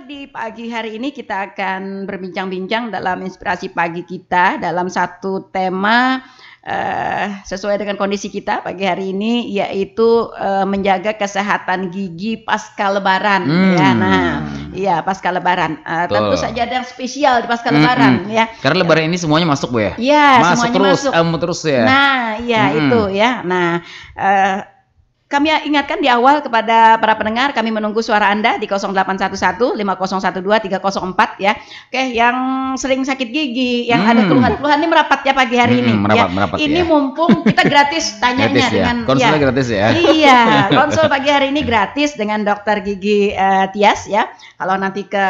di pagi hari ini kita akan berbincang-bincang dalam inspirasi pagi kita dalam satu tema sesuai dengan kondisi kita pagi hari ini, yaitu menjaga kesehatan gigi pasca Lebaran. Ya, nah, iya pasca Lebaran. Tentu saja ada yang spesial di pasca Lebaran, ya. Karena Lebaran ini semuanya masuk, Bu ya. Iya, masuk semuanya terus, masuk. terus ya. Nah, iya itu ya. Nah, kami ingatkan di awal kepada para pendengar, kami menunggu suara Anda di 0811 5012 304 ya. Oke, yang sering sakit gigi, yang ada keluhan-keluhan ini merapat ya pagi hari ini. Merapat ini ya. Mumpung kita gratis tanyanya gratis, ya? dengan konsulnya gratis ya. Iya, konsul pagi hari ini gratis dengan dokter gigi Tias ya. Kalau nanti ke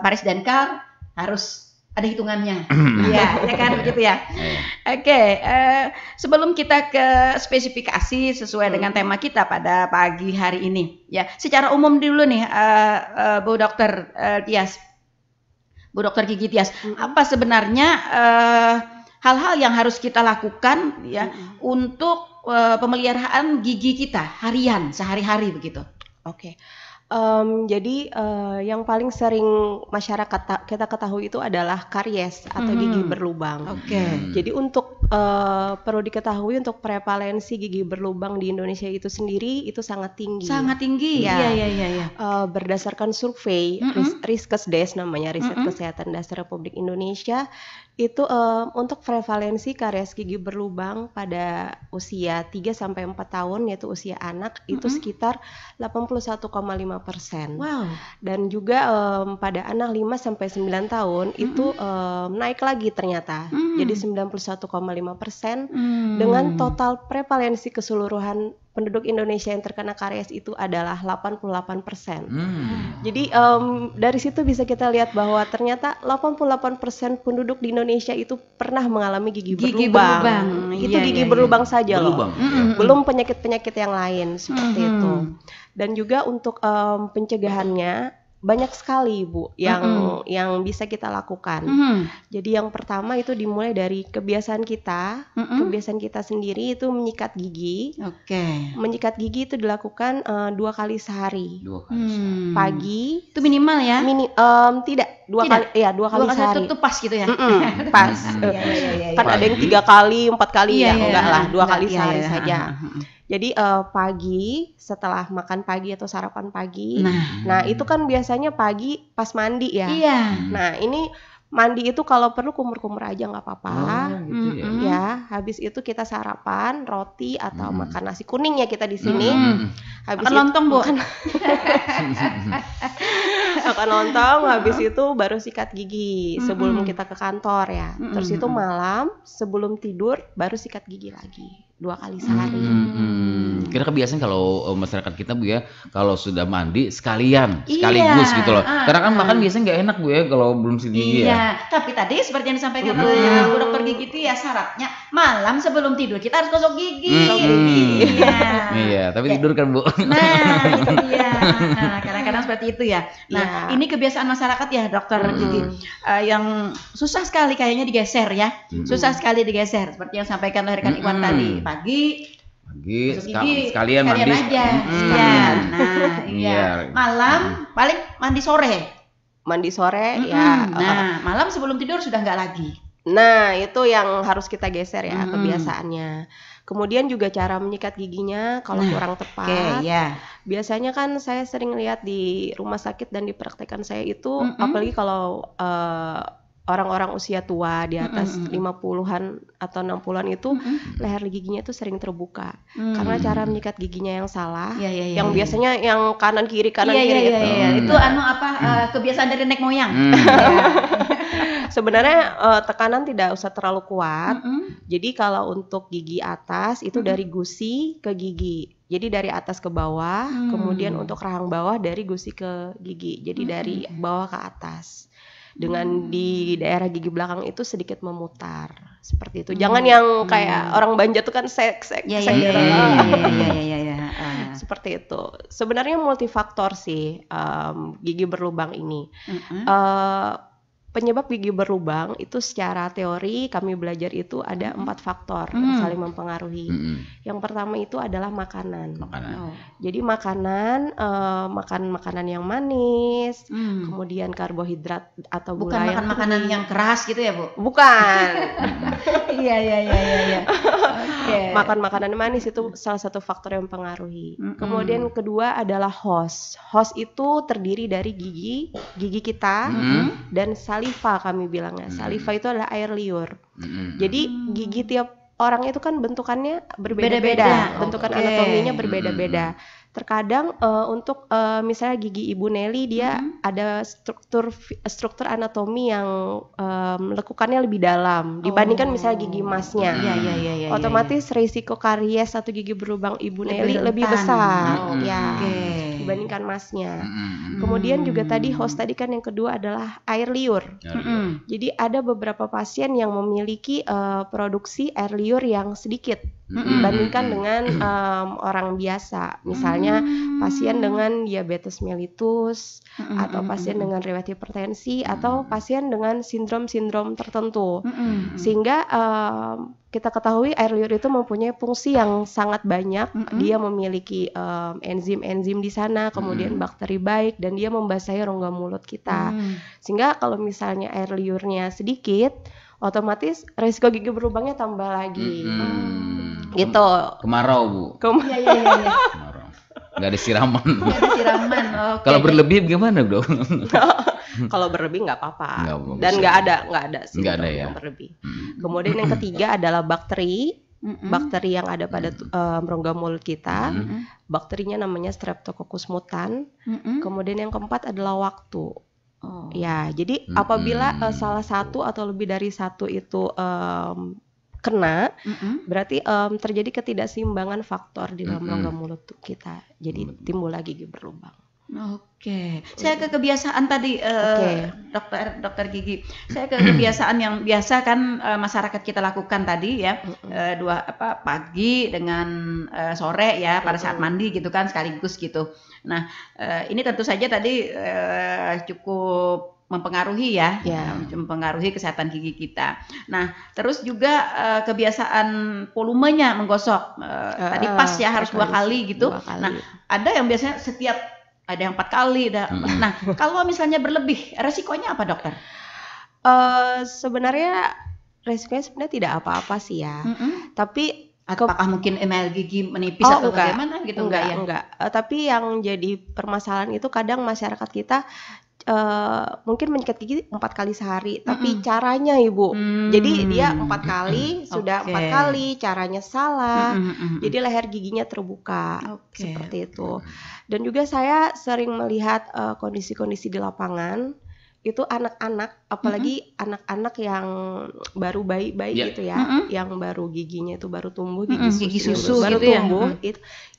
Paris Dental harus ada hitungannya. Iya, ya kan begitu ya. Oke, sebelum kita ke spesifikasi sesuai dengan tema kita pada pagi hari ini, ya. Secara umum dulu nih, Bu Dokter Tias, Bu Dokter Gigi Tias, apa sebenarnya hal-hal yang harus kita lakukan ya untuk pemeliharaan gigi kita harian, sehari-hari begitu? Oke. Jadi yang paling sering masyarakat kita ketahui itu adalah karies atau gigi berlubang. Oke. Jadi untuk perlu diketahui untuk prevalensi gigi berlubang di Indonesia itu sendiri itu sangat tinggi. Sangat tinggi. Ya. Iya. Berdasarkan survei Riskesdes namanya, Riset Kesehatan Dasar Republik Indonesia, itu untuk prevalensi karies gigi berlubang pada usia 3-4 tahun, yaitu usia anak, itu sekitar 81,5%. Wow. Dan juga pada anak 5-9 tahun itu naik lagi ternyata, jadi 91,5%, dengan total prevalensi keseluruhan penduduk Indonesia yang terkena karies itu adalah 88%. Jadi dari situ bisa kita lihat bahwa ternyata 88% penduduk di Indonesia itu pernah mengalami gigi berlubang. Itu gigi berlubang saja loh. Belum penyakit-penyakit yang lain seperti itu. Dan juga untuk pencegahannya banyak sekali, Bu, yang bisa kita lakukan. Jadi yang pertama itu dimulai dari kebiasaan kita. Kebiasaan kita sendiri itu menyikat gigi. Menyikat gigi itu dilakukan 2 kali sehari. 2 kali sehari. Pagi. Itu minimal ya? Tidak. 2 kali. Iya, 2 kali sehari. Itu pas gitu ya? Pas. Kan ada yang 3 kali, 4 kali ya, enggak lah, 2 kali sehari saja. Jadi pagi setelah makan pagi atau sarapan pagi, nah itu kan biasanya pagi pas mandi ya. Nah ini mandi itu kalau perlu kumur-kumur aja nggak apa-apa. Gitu ya. Habis itu kita sarapan roti atau makan nasi kuning ya kita di sini. Habis makan lontong, Bu. Makan lontong, habis itu baru sikat gigi sebelum kita ke kantor ya. Terus itu malam sebelum tidur baru sikat gigi lagi 2 kali sehari. Kira kebiasaan kalau masyarakat kita, Bu ya, kalau sudah mandi sekaligus gitu loh. Karena kan makan biasanya nggak enak, Bu ya, kalau belum sikat gigi ya. Tapi tadi seperti yang disampaikan oleh Bu Dokter Gigi itu ya, syaratnya malam sebelum tidur kita harus gosok gigi. Iya, tapi tidur kan, Bu. Nah, itu dia. Nah, kadang-kadang seperti itu ya. Nah, ini kebiasaan masyarakat ya, Dokter Gigi, yang susah sekali kayaknya digeser ya. Susah sekali digeser, seperti yang sampaikan oleh rekan Iwan tadi. Pagi sekalian mandi aja. Malam paling mandi sore ya. Nah, malam sebelum tidur sudah nggak lagi. Nah, itu yang harus kita geser ya kebiasaannya. Kemudian juga cara menyikat giginya kalau kurang tepat. Biasanya kan saya sering lihat di rumah sakit dan di praktekan saya itu, apalagi kalau orang-orang usia tua di atas 50-an atau 60-an itu leher giginya itu sering terbuka karena cara menyikat giginya yang salah. Yang biasanya yang kanan kiri itu kebiasaan dari nenek moyang. Sebenarnya tekanan tidak usah terlalu kuat. Jadi kalau untuk gigi atas itu dari gusi ke gigi. Jadi dari atas ke bawah, kemudian untuk rahang bawah dari gusi ke gigi. Jadi dari bawah ke atas. Dengan di daerah gigi belakang itu sedikit memutar seperti itu. Jangan yang kayak orang Banja tuh kan sek. Seperti itu. Sebenarnya multifaktor sih gigi berlubang ini. penyebab gigi berlubang itu secara teori kami belajar itu ada 4 faktor yang saling mempengaruhi. Yang pertama itu adalah makanan. Jadi makanan, makan makanan yang manis, kemudian karbohidrat atau gula bukan yang makan makanan yang keras gitu ya, Bu? Bukan. Iya. Okay. Makan makanan manis itu salah satu faktor yang mempengaruhi. Kemudian kedua adalah host. Host itu terdiri dari gigi kita dan saliva kami bilangnya. Saliva itu adalah air liur. Jadi gigi tiap orang itu kan bentukannya berbeda-beda. Bentukan anatominya berbeda-beda. Terkadang untuk misalnya gigi Ibu Nelly dia ada struktur anatomi yang lekukannya lebih dalam dibandingkan misalnya gigi Masnya. Otomatis risiko karies atau gigi berlubang Ibu Nelly lebih besar dibandingkan Masnya. Kemudian juga tadi host tadi kan yang kedua adalah air liur. Jadi ada beberapa pasien yang memiliki produksi air liur yang sedikit dibandingkan dengan orang biasa. Misalnya pasien dengan diabetes mellitus atau pasien dengan riwayat hipertensi atau pasien dengan sindrom-sindrom tertentu. Sehingga kita ketahui air liur itu mempunyai fungsi yang sangat banyak. Dia memiliki enzim-enzim di sana, kemudian bakteri baik, dan dia membasahi rongga mulut kita. Sehingga kalau misalnya air liurnya sedikit, otomatis risiko gigi berlubangnya tambah lagi. Gitu. Kemarau, Bu. Iya. Kemarau. Nggak ada siraman. Okay. Kalau berlebih gimana, Dok? Kalau berlebih nggak apa-apa. Dan nggak ada sindrom yang berlebih. Kemudian yang ketiga adalah bakteri. Bakteri yang ada pada rongga mulut kita. Bakterinya namanya Streptococcus mutan. Kemudian yang keempat adalah waktu. Ya, jadi apabila salah satu atau lebih dari satu itu kena, berarti terjadi ketidakseimbangan faktor di dalam rongga mulut kita. Jadi timbul lagi gigi berlubang. Oke. Saya ke kebiasaan tadi, dokter Gigi. Saya ke kebiasaan yang biasa kan masyarakat kita lakukan tadi ya, pagi dengan sore ya pada saat mandi gitu kan sekaligus gitu. Nah, ini tentu saja tadi cukup mempengaruhi mempengaruhi kesehatan gigi kita. Nah, terus juga kebiasaan volumenya menggosok. Tadi pas ya harus 2 kali gitu. Nah, ada yang biasanya ada yang 4 kali. Nah, kalau misalnya berlebih, resikonya apa, dokter? Sebenarnya resikonya tidak apa-apa sih ya. Tapi apakah mungkin email gigi menipis atau bagaimana gitu? Enggak. Tapi yang jadi permasalahan itu kadang masyarakat kita mungkin menyikat gigi 4 kali sehari, tapi caranya Ibu. Jadi dia 4 kali, sudah 4 kali, caranya salah. Jadi leher giginya terbuka. Seperti itu. Dan juga saya sering melihat kondisi-kondisi di lapangan itu anak-anak, apalagi anak-anak yang baru bayi gitu ya, yang baru giginya itu baru tumbuh, gigi susu baru gitu tumbuh,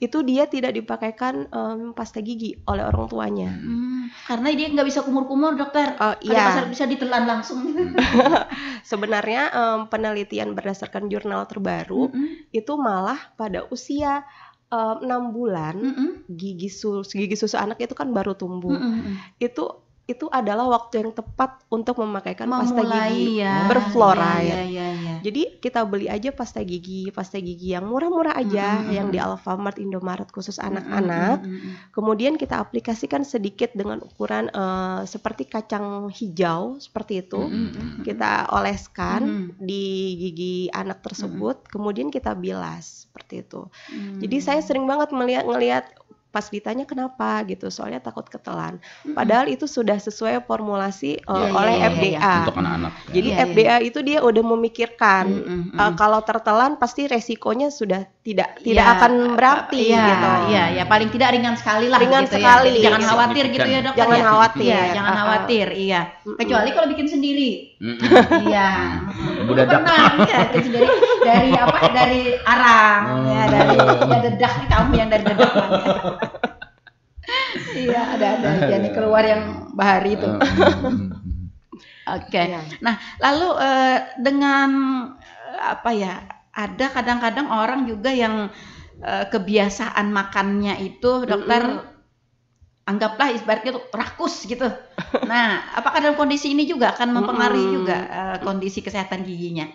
itu dia tidak dipakaikan pasta gigi oleh orang tuanya. Karena dia nggak bisa kumur-kumur, dokter. Bisa ditelan langsung. Sebenarnya penelitian berdasarkan jurnal terbaru itu malah pada usia 6 bulan gigi susu anak itu kan baru tumbuh. Itu adalah waktu yang tepat untuk memakaikan pasta gigi berfluoride. Jadi kita beli aja pasta gigi yang murah-murah aja, yang di Alfamart, Indomaret khusus anak-anak. Kemudian kita aplikasikan sedikit dengan ukuran seperti kacang hijau seperti itu. Kita oleskan di gigi anak tersebut, kemudian kita bilas seperti itu. Jadi saya sering banget ngelihat pas ditanya kenapa gitu, soalnya takut ketelan. Padahal itu sudah sesuai formulasi oleh FDA. Untuk anak-anak. Jadi FDA itu dia udah memikirkan kalau tertelan pasti resikonya sudah tidak akan berarti gitu. Iya, paling tidak ringan sekali lah. Ringan gitu sekali. Jangan khawatir gitu ya, Dok. Jangan khawatir. Jangan khawatir. Kecuali kalau bikin sendiri. Iya. Budadak. Bikin sendiri dari arang dari dedak kamu yang dari dedak. Iya, ada jadi keluar yang bahari itu. Nah, lalu dengan ada kadang-kadang orang juga yang kebiasaan makannya itu, dokter, anggaplah ibaratnya tuh rakus gitu. Nah, apakah dalam kondisi ini juga akan mempengaruhi juga kondisi kesehatan giginya?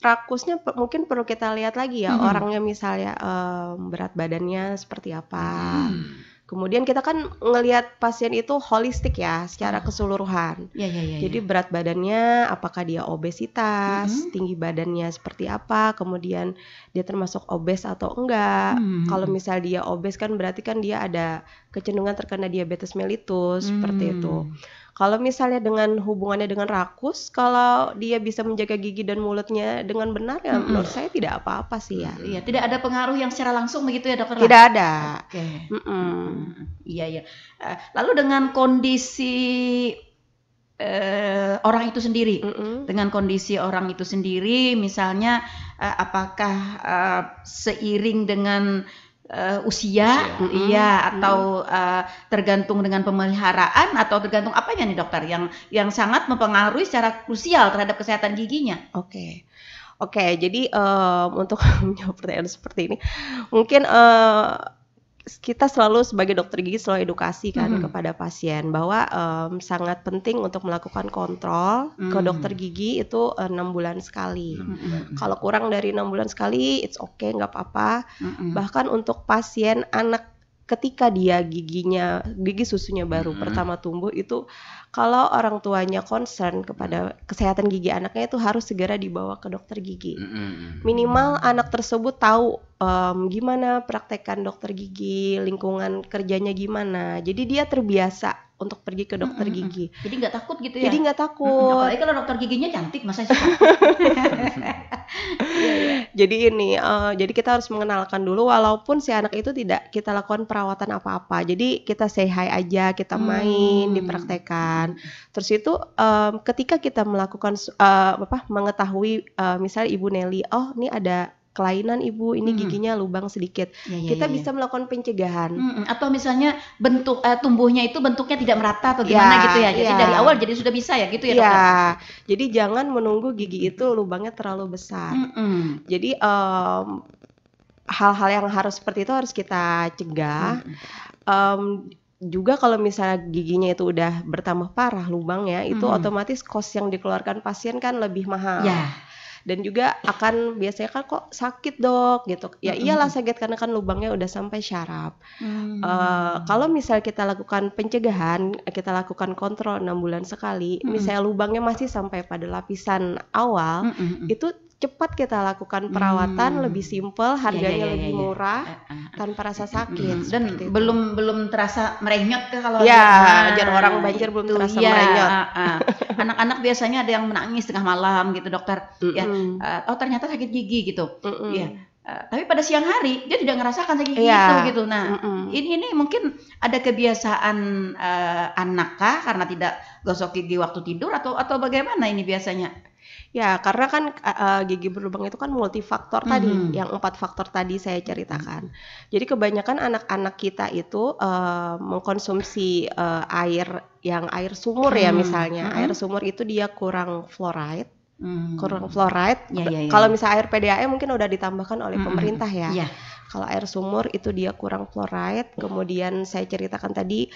Rakusnya mungkin perlu kita lihat lagi ya, orangnya misalnya berat badannya seperti apa. Kemudian kita kan ngelihat pasien itu holistik ya, secara keseluruhan. Jadi berat badannya, apakah dia obesitas, tinggi badannya seperti apa, kemudian dia termasuk obes atau enggak. Kalau misal dia obes kan berarti kan dia ada kecenderungan terkena diabetes mellitus, seperti itu. Kalau misalnya dengan hubungannya dengan rakus, kalau dia bisa menjaga gigi dan mulutnya dengan benar ya menurut saya tidak apa-apa sih ya. Iya, tidak ada pengaruh yang secara langsung begitu ya dokter? Tidak ada. Oke. Iya. Lalu dengan kondisi orang itu sendiri, dengan kondisi orang itu sendiri, misalnya apakah seiring dengan usia, atau tergantung dengan pemeliharaan atau tergantung apanya nih dokter yang sangat mempengaruhi secara krusial terhadap kesehatan giginya? Oke, jadi untuk menjawab pertanyaan seperti ini, mungkin kita selalu sebagai dokter gigi selalu edukasi kan kepada pasien bahwa sangat penting untuk melakukan kontrol ke dokter gigi itu 6 bulan sekali. Kalau kurang dari 6 bulan sekali, it's okay, nggak apa-apa. Bahkan untuk pasien anak ketika dia gigi susunya baru pertama tumbuh itu, kalau orang tuanya concern kepada kesehatan gigi anaknya itu harus segera dibawa ke dokter gigi. Minimal anak tersebut tahu gimana praktekan dokter gigi, lingkungan kerjanya gimana. Jadi dia terbiasa untuk pergi ke dokter gigi. Jadi nggak takut gitu ya? Jadi nggak takut. Apalagi kalau dokter giginya cantik, masa sih? Jadi kita harus mengenalkan dulu walaupun si anak itu tidak kita lakukan perawatan apa-apa. Jadi kita say hi aja, kita main, dipraktekan. Terus itu ketika kita melakukan mengetahui misalnya Ibu Nelly, oh ini ada kelainan ibu, ini giginya lubang sedikit. Kita bisa melakukan pencegahan. Atau misalnya bentuk tumbuhnya itu bentuknya tidak merata atau gimana gitu ya. Jadi dari awal jadi sudah bisa ya gitu ya dokter. Jadi jangan menunggu gigi itu lubangnya terlalu besar. Jadi hal-hal yang harus seperti itu harus kita cegah. Juga kalau misalnya giginya itu udah bertambah parah lubangnya, itu otomatis cost yang dikeluarkan pasien kan lebih mahal. Dan juga akan biasanya kan kok sakit dok gitu. Ya iyalah sakit karena kan lubangnya udah sampai syaraf. Kalau misal kita lakukan pencegahan, kita lakukan kontrol 6 bulan sekali, misalnya lubangnya masih sampai pada lapisan awal, itu cepat kita lakukan perawatan, lebih simpel, harganya lebih murah, tanpa rasa sakit. Dan belum terasa merenyot kalau ajar orang banjir belum terasa merenyot. Anak-anak biasanya ada yang menangis tengah malam gitu dokter. Oh ternyata sakit gigi gitu. Tapi pada siang hari dia tidak ngerasakan sakit gigi itu gitu. Nah ini mungkin ada kebiasaan anak kah karena tidak gosok gigi waktu tidur atau bagaimana ini biasanya? Ya, karena kan gigi berlubang itu kan multifaktor tadi, yang 4 faktor tadi saya ceritakan. Jadi kebanyakan anak-anak kita itu mengkonsumsi air sumur ya misalnya. Air sumur itu dia kurang fluoride. Kalau misalnya air PDAM mungkin udah ditambahkan oleh pemerintah ya. Kalau air sumur itu dia kurang fluoride. Kemudian saya ceritakan tadi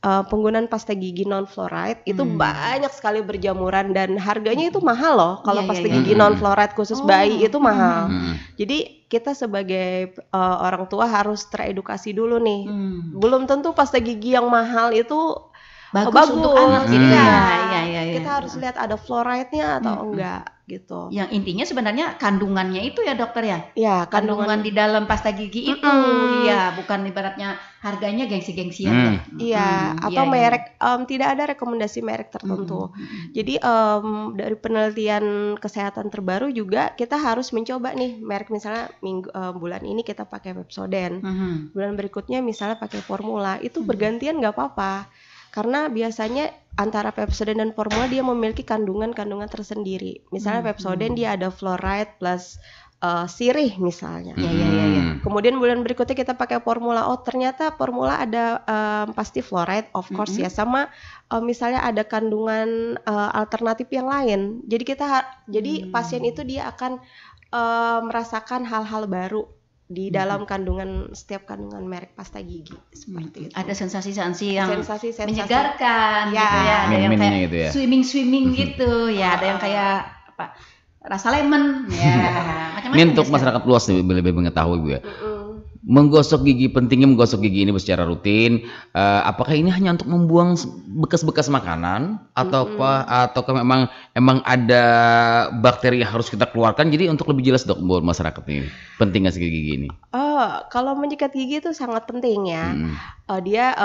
penggunaan pasta gigi non fluoride itu banyak sekali berjamuran dan harganya itu mahal loh. Kalau pasta gigi non fluoride khusus bayi itu mahal. Jadi kita sebagai orang tua harus teredukasi dulu nih. Belum tentu pasta gigi yang mahal itu bagus untuk anak gitu ya. Kita harus lihat ada fluoride-nya atau enggak gitu. Yang intinya sebenarnya kandungannya itu ya dokter ya? Ya, kandungan di dalam pasta gigi itu. Bukan ibaratnya harganya gengsi-gengsian. Atau merek, tidak ada rekomendasi merek tertentu. Jadi dari penelitian kesehatan terbaru juga kita harus mencoba nih merek, misalnya bulan ini kita pakai Pepsodent. Bulan berikutnya misalnya pakai Formula, itu bergantian nggak apa-apa. Karena biasanya antara Pepsodent dan Formula dia memiliki kandungan-kandungan tersendiri. Misalnya Pepsodent dia ada fluoride plus sirih misalnya. Kemudian bulan berikutnya kita pakai Formula. Oh ternyata Formula ada pasti fluoride, of course ya. Sama misalnya ada kandungan alternatif yang lain. Jadi jadi pasien itu dia akan merasakan hal-hal baru di dalam setiap kandungan merek pasta gigi seperti itu. Ada sensasi-sensasi yang Sensasi-sensasi menyegarkan ya. gitu ya. Ada yang kayak gitu ya. swimming gitu ya. Ada yang kayak apa? Rasa lemon ya. Macam-macam. Ini untuk masyarakat luas nih lebih mengetahui Bu ya. Menggosok gigi, pentingnya menggosok gigi ini secara rutin. Apakah ini hanya untuk membuang bekas-bekas makanan ataukah memang ada bakteri yang harus kita keluarkan? Jadi untuk lebih jelas dok buat masyarakat ini, penting nggak sih gigi ini? Kalau menyikat gigi itu sangat penting ya. Dia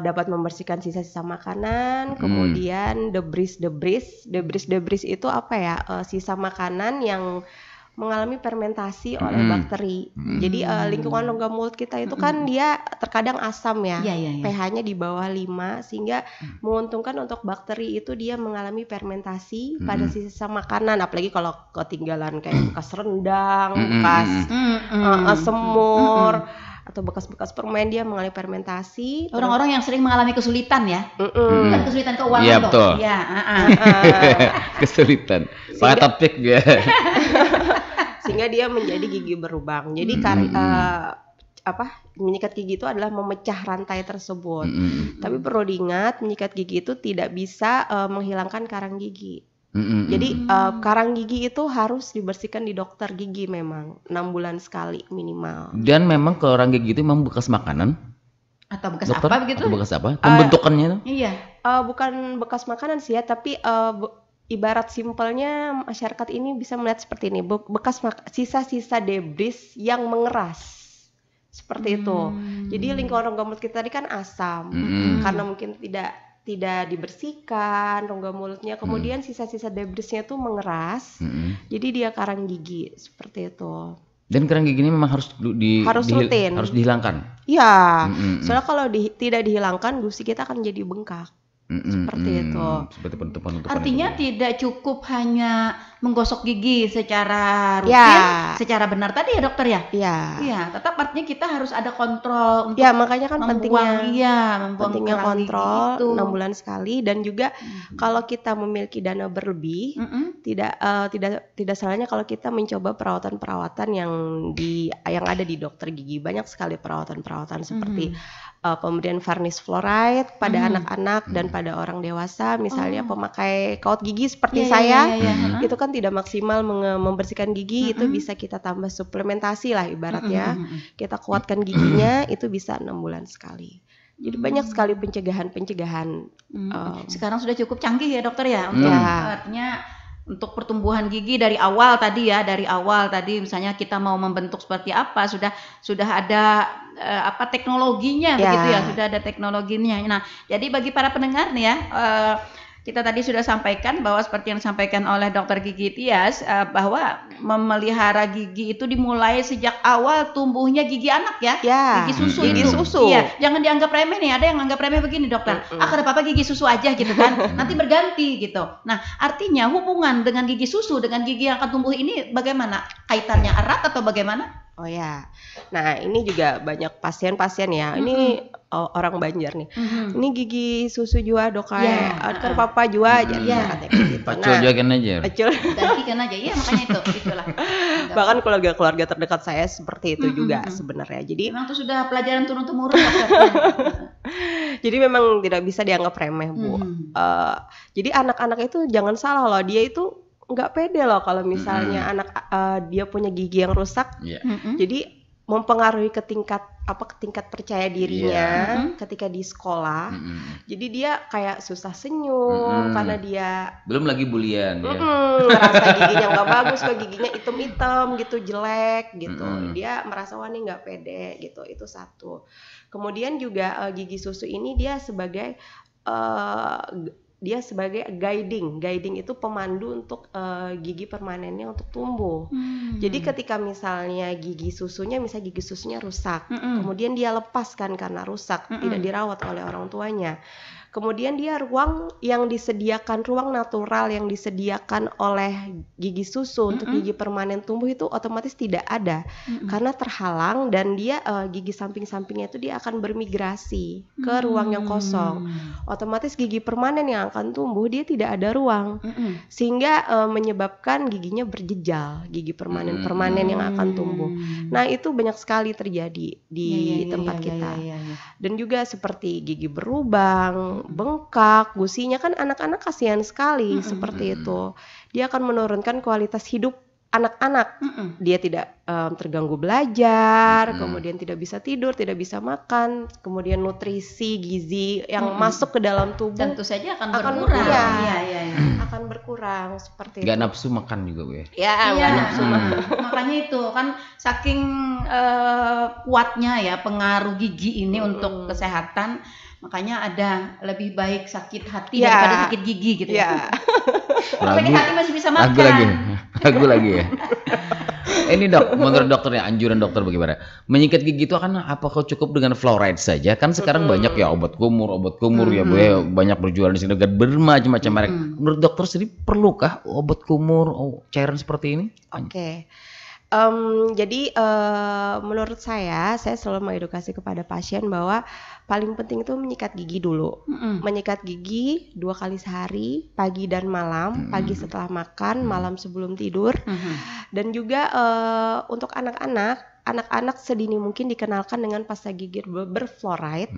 dapat membersihkan sisa-sisa makanan, kemudian debris itu apa ya? Sisa makanan yang mengalami fermentasi oleh bakteri. Jadi lingkungan rongga mulut kita itu kan dia terkadang asam ya. pH-nya di bawah 5 sehingga menguntungkan untuk bakteri itu dia mengalami fermentasi pada sisa makanan, apalagi kalau ketinggalan kayak bekas rendang, bekas semur atau bekas-bekas permen, dia mengalami fermentasi. Orang-orang yang sering mengalami kesulitan ya. Bukan kesulitan keuangan Iya, dong. betul. Iya, Kesulitan. Pakai topik ya. Sehingga dia menjadi gigi berlubang. Jadi menyikat gigi itu adalah memecah rantai tersebut. Tapi perlu diingat, menyikat gigi itu tidak bisa menghilangkan karang gigi. Jadi karang gigi itu harus dibersihkan di dokter gigi memang 6 bulan sekali minimal. Dan memang kalau orang gigi itu memang bekas makanan atau bekas dokter, apa begitu? Atau bekas apa? Pembentukannya itu? Iya. Bukan bekas makanan sih ya, tapi ibarat simpelnya masyarakat ini bisa melihat seperti ini, bekas sisa-sisa debris yang mengeras seperti itu. Jadi lingkungan rongga mulut kita tadi kan asam, karena mungkin tidak dibersihkan rongga mulutnya, kemudian sisa-sisa debrisnya tuh mengeras, jadi dia karang gigi seperti itu. Dan karang gigi ini memang harus rutin, harus dihilangkan. Iya, soalnya kalau tidak dihilangkan gusi kita akan jadi bengkak. Seperti itu. Seperti penutupan. Artinya tidak cukup hanya menggosok gigi secara rutin, secara benar tadi ya dokter ya? Iya, tetap artinya kita harus ada kontrol untuk makanya kan pentingnya kontrol itu. 6 bulan sekali. Dan juga kalau kita memiliki dana berlebih, tidak salahnya kalau kita mencoba perawatan yang ada di dokter gigi. Banyak sekali perawatan seperti pemberian varnish fluoride pada anak-anak dan pada orang dewasa, misalnya pemakai kawat gigi seperti saya, itu kan tidak maksimal membersihkan gigi, itu bisa kita tambah suplementasi lah ibaratnya, kita kuatkan giginya, itu bisa 6 bulan sekali. Jadi banyak sekali pencegahan. Sekarang sudah cukup canggih ya dokter ya, untuk artinya untuk pertumbuhan gigi dari awal tadi misalnya kita mau membentuk seperti apa, sudah ada teknologinya begitu ya, sudah ada teknologinya. Nah, jadi bagi para pendengar nih ya, kita tadi sudah sampaikan bahwa seperti yang disampaikan oleh Dr. Gigi Tias, bahwa memelihara gigi itu dimulai sejak awal tumbuhnya gigi anak ya, gigi susu. Iya, jangan dianggap remeh nih. Ada yang anggap remeh begini dokter, ada apa-apa gigi susu aja gitu kan, nanti berganti gitu. Nah, artinya hubungan dengan gigi susu dengan gigi yang akan tumbuh ini bagaimana? Kaitannya erat atau bagaimana? Oh ya, nah ini juga banyak pasien-pasien ya. Ini orang Banjar nih. Ini gigi susu jua dok kayak kan papa jua aja. Katanya gitu. Pacul juga kan aja. Gantikan aja, iya makanya itulah. Bahkan keluarga terdekat saya seperti itu juga sebenarnya. Jadi memang itu sudah pelajaran turun-temurun dokter. Jadi memang tidak bisa dianggap remeh Bu. Jadi anak-anak itu jangan salah loh, dia itu nggak pede loh kalau misalnya anak dia punya gigi yang rusak, jadi mempengaruhi ke tingkat percaya dirinya ketika di sekolah. Jadi dia kayak susah senyum karena dia belum lagi bulian ya. Merasa giginya nggak bagus, kok giginya hitam gitu, jelek gitu. Dia merasa wah ini nggak pede gitu. Itu satu. Kemudian juga gigi susu ini dia sebagai guiding itu pemandu untuk gigi permanennya untuk tumbuh. Jadi ketika misalnya gigi susunya rusak, kemudian dia lepaskan karena rusak, tidak dirawat oleh orang tuanya. Kemudian dia ruang natural yang disediakan oleh gigi susu untuk gigi permanen tumbuh itu otomatis tidak ada karena terhalang, dan dia gigi samping-sampingnya itu dia akan bermigrasi ke ruang yang kosong. Otomatis gigi permanen yang akan tumbuh dia tidak ada ruang, sehingga menyebabkan giginya berjejal, gigi permanen yang akan tumbuh. Nah, itu banyak sekali terjadi di tempat kita. Dan juga seperti gigi berlubang, bengkak, gusinya kan anak-anak kasihan sekali seperti itu. Dia akan menurunkan kualitas hidup anak-anak. Dia tidak terganggu belajar, kemudian tidak bisa tidur, tidak bisa makan, kemudian nutrisi gizi yang masuk ke dalam tubuh tentu saja akan berkurang. Akan berkurang seperti Gak itu. nafsu makan juga Bu ya. Nggak nafsu makan. Makanya itu kan saking kuatnya ya pengaruh gigi ini untuk kesehatan, makanya ada lebih baik sakit hati daripada sakit gigi gitu ya. Sakit hati masih bisa makan. Ragu lagi ya. Ini Dok, menurut dokternya, anjuran dokter bagaimana? Menyikat gigi itu akan apakah cukup dengan fluoride saja? Kan sekarang banyak ya obat kumur ya Bu ya, banyak berjualan di sini dengan bermacam-macam merek. Menurut dokter sendiri perlukah obat kumur, cairan seperti ini? Oke. Jadi menurut saya selalu mengedukasi kepada pasien bahwa paling penting itu menyikat gigi dulu. Menyikat gigi 2 kali sehari, pagi dan malam, pagi setelah makan, malam sebelum tidur. Dan juga untuk anak-anak sedini mungkin dikenalkan dengan pasta gigi berfluoride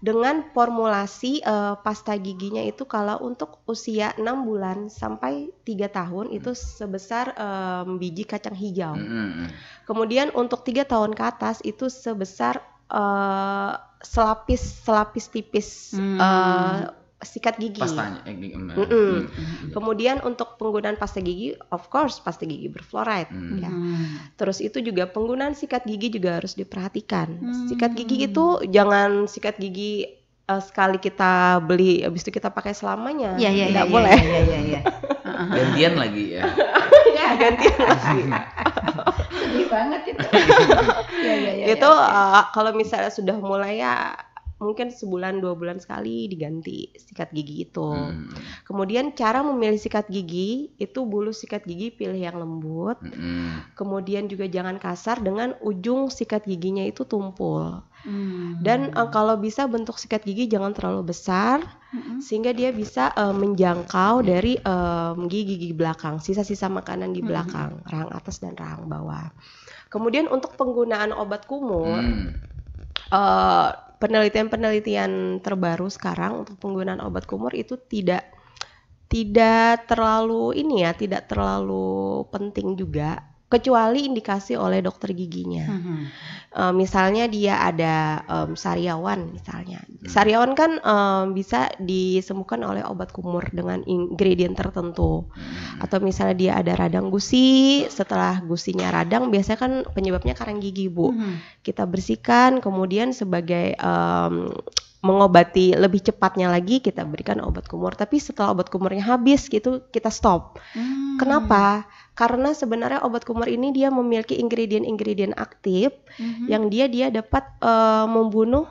dengan formulasi pasta giginya itu kalau untuk usia 6 bulan sampai 3 tahun itu sebesar biji kacang hijau. Kemudian untuk 3 tahun ke atas itu sebesar selapis tipis sikat gigi. Pastanya. Kemudian untuk penggunaan pasta gigi, of course pasta gigi berfluoride. Ya. Terus itu juga penggunaan sikat gigi juga harus diperhatikan. Sikat gigi itu jangan sikat gigi sekali kita beli, habis itu kita pakai selamanya. Tidak boleh. Gantian lagi ya. Gantian lagi. Sedih banget itu. Itu kalau misalnya sudah mulai ya mungkin sebulan 2 bulan sekali diganti sikat gigi itu. Kemudian cara memilih sikat gigi itu bulu sikat gigi pilih yang lembut. Kemudian juga jangan kasar dengan ujung sikat giginya itu tumpul. Dan kalau bisa bentuk sikat gigi jangan terlalu besar sehingga dia bisa menjangkau dari gigi belakang, sisa-sisa makanan di belakang, rahang atas dan rahang bawah. Kemudian untuk penggunaan obat kumur penelitian terbaru sekarang untuk penggunaan obat kumur itu tidak terlalu tidak terlalu penting juga kecuali indikasi oleh dokter giginya. Misalnya dia ada sariawan misalnya. Sariawan kan bisa disembuhkan oleh obat kumur dengan ingredient tertentu. Atau misalnya dia ada radang gusi, setelah gusinya radang biasanya kan penyebabnya karang gigi, Bu. Kita bersihkan kemudian sebagai mengobati lebih cepatnya lagi kita berikan obat kumur, tapi setelah obat kumurnya habis gitu kita stop. Kenapa? Karena sebenarnya obat kumur ini dia memiliki ingredient aktif yang dia dapat membunuh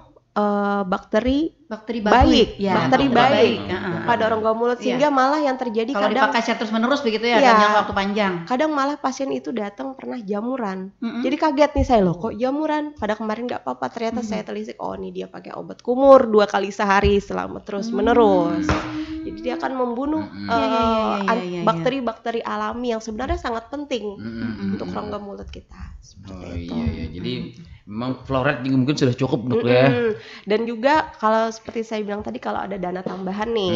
bakteri baik pada rongga mulut sehingga malah yang terjadi kalau kadang dipakai terus-menerus begitu ya dalam waktu panjang. Kadang malah pasien itu datang pernah jamuran. Jadi kaget nih saya, loh kok jamuran? Pada kemarin nggak apa-apa, ternyata saya telisik, oh ini dia pakai obat kumur 2 kali sehari selama terus-menerus. Jadi dia akan membunuh bakteri-bakteri alami yang sebenarnya sangat penting untuk rongga mulut kita. Seperti itu. Jadi memang fluoride juga mungkin sudah cukup Dok ya. Dan juga kalau seperti saya bilang tadi kalau ada dana tambahan nih,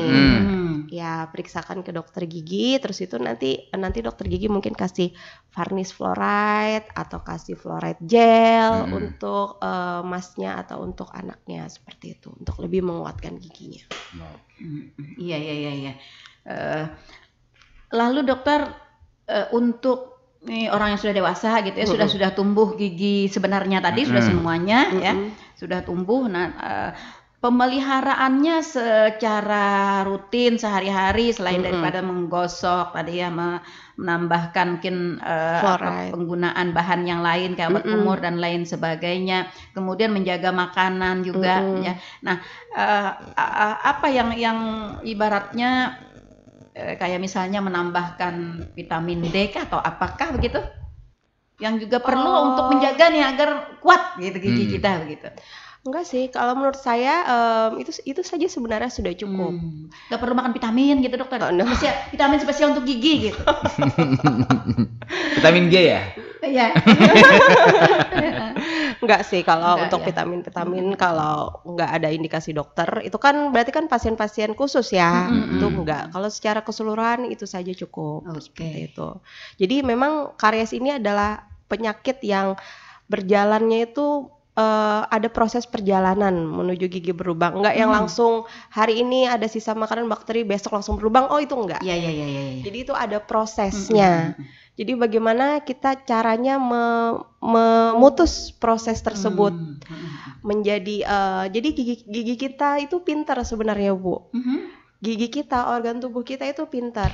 ya periksakan ke dokter gigi. Terus itu nanti dokter gigi mungkin kasih varnish fluoride atau kasih fluoride gel untuk masnya atau untuk anaknya seperti itu untuk lebih menguatkan giginya. Iya. Lalu dokter untuk orang yang sudah dewasa gitu ya, sudah tumbuh gigi sebenarnya tadi sudah semuanya ya, sudah tumbuh. Nah, pemeliharaannya secara rutin sehari-hari selain daripada menggosok tadi ya, menambahkan mungkin penggunaan bahan yang lain kayak obat kumur dan lain sebagainya, kemudian menjaga makanan juga ya. Nah, apa yang ibaratnya kayak misalnya menambahkan vitamin D atau apakah begitu yang juga perlu untuk menjaga nih agar kuat gitu gigi kita begitu? Enggak sih, kalau menurut saya itu saja sebenarnya sudah cukup. Gak perlu makan vitamin gitu dokter? Vitamin spesial untuk gigi gitu. Vitamin G ya? Iya. Enggak sih kalau Enggak, untuk ya. vitamin-vitamin kalau enggak ada indikasi dokter itu kan berarti kan pasien-pasien khusus ya. Itu enggak. Kalau secara keseluruhan itu saja cukup. Oke. Seperti itu. Jadi memang karies ini adalah penyakit yang berjalannya itu ada proses perjalanan menuju gigi berlubang. Enggak yang langsung hari ini ada sisa makanan bakteri besok langsung berlubang. Oh itu enggak. Iya. Jadi itu ada prosesnya. Jadi bagaimana kita caranya memutus proses tersebut menjadi jadi gigi kita itu pintar sebenarnya Bu. Gigi kita, organ tubuh kita itu pintar.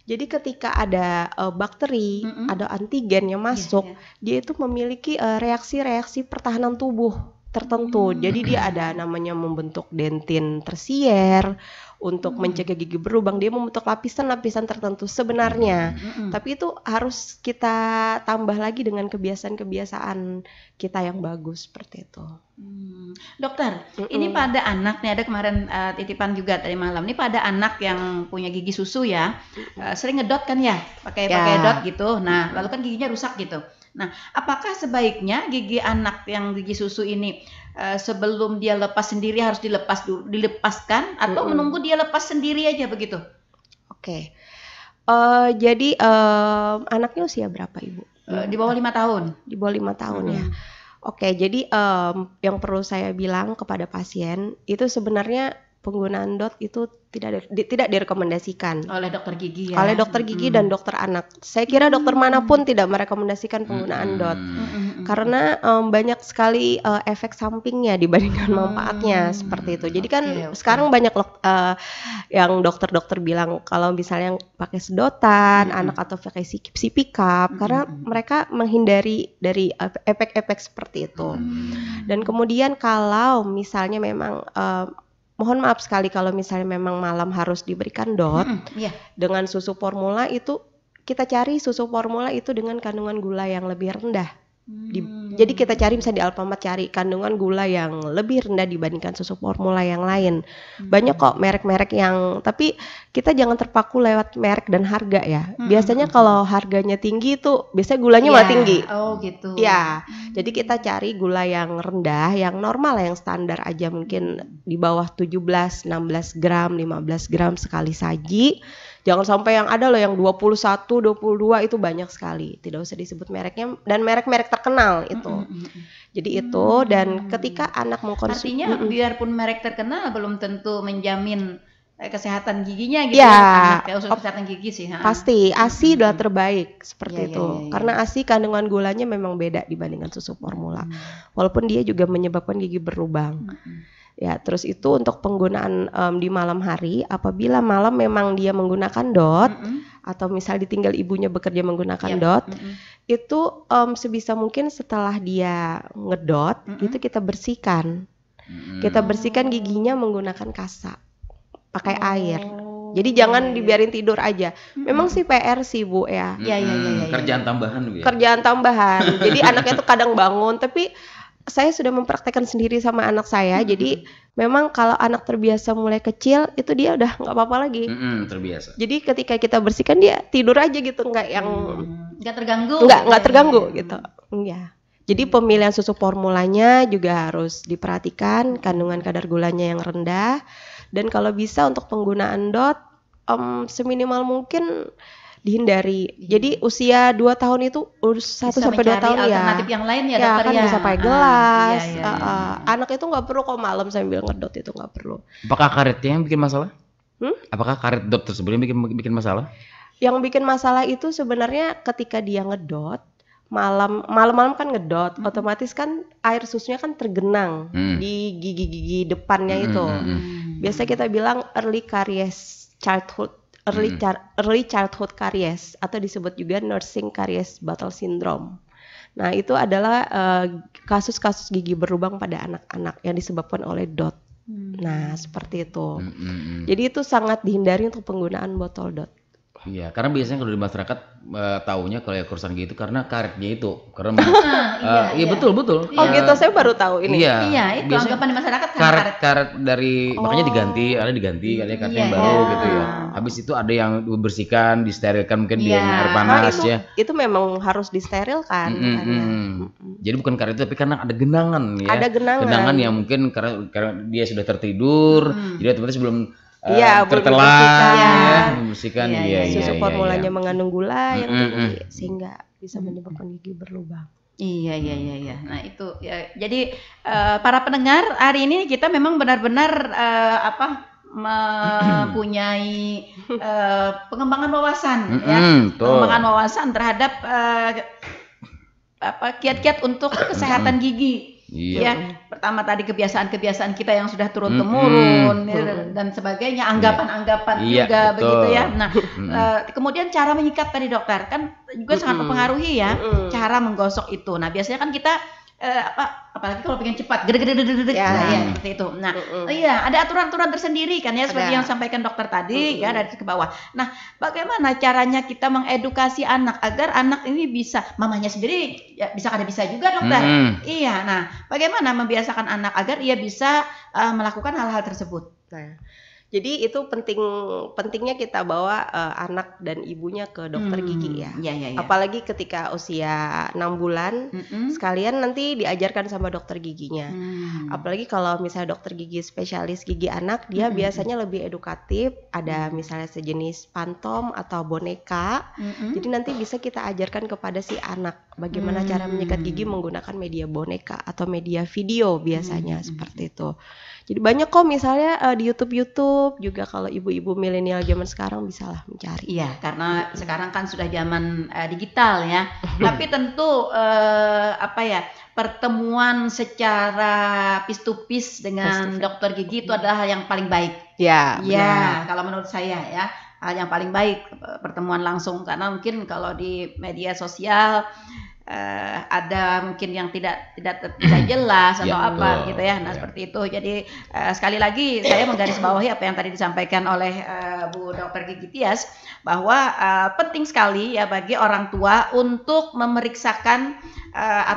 Jadi ketika ada bakteri, ada antigen yang masuk, dia itu memiliki reaksi-reaksi pertahanan tubuh tertentu. Jadi dia ada namanya membentuk dentin tersier untuk mencegah gigi berlubang. Dia membentuk lapisan-lapisan tertentu sebenarnya. Tapi itu harus kita tambah lagi dengan kebiasaan-kebiasaan kita yang bagus seperti itu. Dokter, ini pada anak nih, ada kemarin titipan juga tadi malam. Ini pada anak yang punya gigi susu ya, sering ngedot kan ya, pakai dot gitu. Nah, lalu kan giginya rusak gitu. Nah, apakah sebaiknya gigi anak yang gigi susu ini sebelum dia lepas sendiri harus dilepaskan atau menunggu dia lepas sendiri aja begitu? Oke. Jadi anaknya usia berapa Ibu? Di bawah 5 tahun. Di bawah 5 tahun ya. Oke, jadi yang perlu saya bilang kepada pasien itu sebenarnya penggunaan DOT itu tidak direkomendasikan Oleh dokter gigi ya. oleh dokter gigi dan dokter anak. Saya kira dokter manapun tidak merekomendasikan penggunaan DOT karena banyak sekali efek sampingnya dibandingkan manfaatnya seperti itu. Jadi kan sekarang banyak yang dokter-dokter bilang kalau misalnya pakai sedotan anak atau pakai sipi cup karena mereka menghindari dari efek-efek seperti itu. Dan kemudian kalau misalnya memang mohon maaf sekali kalau misalnya memang malam harus diberikan DOT dengan susu formula itu kita cari susu formula itu dengan kandungan gula yang lebih rendah. Jadi kita cari misalnya di Alfamart cari kandungan gula yang lebih rendah dibandingkan susu formula yang lain. Banyak kok merek-merek yang tapi kita jangan terpaku lewat merek dan harga ya. Biasanya kalau harganya tinggi itu biasanya gulanya malah tinggi. Oh gitu. Ya, jadi kita cari gula yang rendah, yang normal, yang standar aja mungkin di bawah 17, 16 gram, 15 gram sekali saji. Jangan sampai yang ada loh yang 21, 22 itu banyak sekali. Tidak usah disebut mereknya dan merek-merek terkenal itu. Jadi itu dan ketika anak mengkonsumsi artinya biarpun merek terkenal belum tentu menjamin kesehatan giginya gitu ya. Usus kesehatan gigi sih. Pasti ASI adalah terbaik seperti itu. Ya. Karena ASI kandungan gulanya memang beda dibandingkan susu formula. Walaupun dia juga menyebabkan gigi berlubang. Ya, terus itu untuk penggunaan di malam hari, apabila malam memang dia menggunakan DOT atau misal ditinggal ibunya bekerja menggunakan DOT, itu sebisa mungkin setelah dia ngedot, itu kita bersihkan. Kita bersihkan giginya menggunakan kasa, pakai air. Jadi jangan dibiarin tidur aja. Memang sih PR sih Bu ya. Iya. Kerjaan tambahan Bu ya. Kerjaan tambahan. Jadi anaknya tuh kadang bangun, tapi saya sudah mempraktekkan sendiri sama anak saya. Jadi memang kalau anak terbiasa mulai kecil itu dia udah nggak apa-apa lagi. Terbiasa. Jadi ketika kita bersihkan dia tidur aja gitu, nggak yang nggak terganggu. Nggak terganggu gitu. Iya. Jadi pemilihan susu formulanya juga harus diperhatikan kandungan kadar gulanya yang rendah. Dan kalau bisa untuk penggunaan DOT seminimal mungkin dihindari. Jadi usia 2 tahun itu 1 sampai 2 tahun ya. Alternatif yang lain ya, ya dokter kan ya. bisa pakai gelas. Iya. Anak itu nggak perlu kok malam sambil ngedot itu nggak perlu. Apakah karetnya yang bikin masalah? Apakah karet DOT tersebut yang bikin masalah? Yang bikin masalah itu sebenarnya ketika dia ngedot malam-malam kan ngedot, otomatis kan air susunya kan tergenang di gigi-gigi depannya itu. Biasa kita bilang early childhood caries atau disebut juga nursing caries battle syndrome. Nah, itu adalah kasus-kasus gigi berlubang pada anak-anak yang disebabkan oleh DOT. Nah, seperti itu. Jadi itu sangat dihindari untuk penggunaan botol DOT. Iya, karena biasanya kalau di masyarakat taunya kalau ya kursan gigi itu karena karetnya itu, karena iya betul. Oh gitu, saya baru tahu ini. Iya, itu biasanya anggapan di masyarakat karena karet dari makanya diganti, ada kayaknya karetnya yang baru gitu ya. Habis itu ada yang dibersihkan, disterilkan mungkin dengan air panas ya. Itu memang harus disterilkan. Jadi bukan karet itu, tapi karena ada genangan ya. Ada genangan yang mungkin karena dia sudah tertidur, jadi otomatis belum Iya, tertelan, membersihkan. Susu formulanya mengandung gula yang tinggi sehingga bisa menyebabkan gigi berlubang. Iya. Nah itu ya. Jadi para pendengar, hari ini kita memang benar-benar mempunyai pengembangan wawasan, pengembangan wawasan terhadap kiat-kiat untuk kesehatan gigi. Ya, pertama tadi kebiasaan-kebiasaan kita yang sudah turun temurun dan sebagainya, anggapan-anggapan juga betul. Begitu ya. Nah, kemudian cara menyikat tadi dokter kan juga sangat mempengaruhi ya, cara menggosok itu. Nah, biasanya kan kita apalagi kalau pengen cepat seperti itu. Nah, iya ada aturan-aturan tersendiri kan ya, seperti yang sampaikan dokter tadi ya, dari ke bawah. Nah, bagaimana caranya kita mengedukasi anak agar anak ini bisa, mamanya sendiri ya, bisa juga dokter. Iya, nah bagaimana membiasakan anak agar ia bisa melakukan hal-hal tersebut. Nah, jadi itu pentingnya kita bawa anak dan ibunya ke dokter gigi ya. Apalagi ketika usia 6 bulan, sekalian nanti diajarkan sama dokter giginya. Apalagi kalau misalnya dokter gigi spesialis gigi anak, dia biasanya lebih edukatif. Ada misalnya sejenis pantom atau boneka. Jadi nanti bisa kita ajarkan kepada si anak bagaimana cara menyikat gigi menggunakan media boneka atau media video biasanya seperti itu. Jadi banyak kok misalnya di YouTube juga, kalau ibu-ibu milenial zaman sekarang bisalah mencari. Iya, karena sekarang kan sudah zaman digital ya. Tapi tentu pertemuan secara face to face dengan dokter gigi itu adalah hal yang paling baik. Ya, kalau menurut saya ya, hal yang paling baik pertemuan langsung, karena mungkin kalau di media sosial ada mungkin yang tidak jelas atau apa gitu ya. Nah seperti itu. Jadi sekali lagi saya menggarisbawahi apa yang tadi disampaikan oleh Bu Dr. Gigi Tias, bahwa penting sekali ya bagi orang tua untuk memeriksakan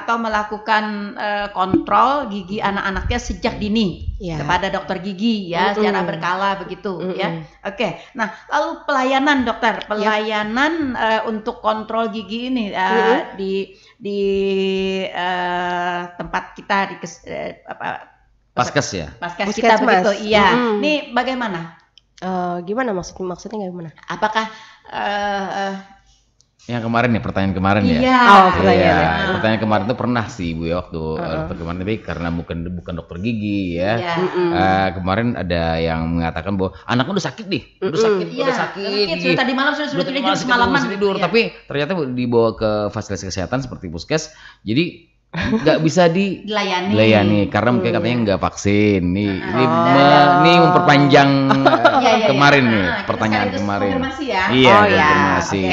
atau melakukan kontrol gigi anak-anaknya sejak dini kepada dokter gigi ya, secara berkala begitu ya. Oke. Nah, lalu pelayanan dokter, untuk kontrol gigi ini di tempat kita di Paskes ya. Paskes kita begitu. Iya. Ini bagaimana? Gimana maksudnya gimana? Apakah yang kemarin ya, pertanyaan kemarin ya. Iya. Pertanyaan kemarin itu pernah sih Bu ya, waktu kemarin, tapi karena bukan dokter gigi ya. Kemarin ada yang mengatakan bahwa anaknya udah sakit nih, udah sakit. Tadi malam sudah tidur semalaman. Tapi ternyata dibawa ke fasilitas kesehatan seperti puskes, jadi nggak bisa dilayani karena mungkin katanya nggak vaksin. Ini memperpanjang kemarin nih pertanyaan kemarin. Konfirmasi.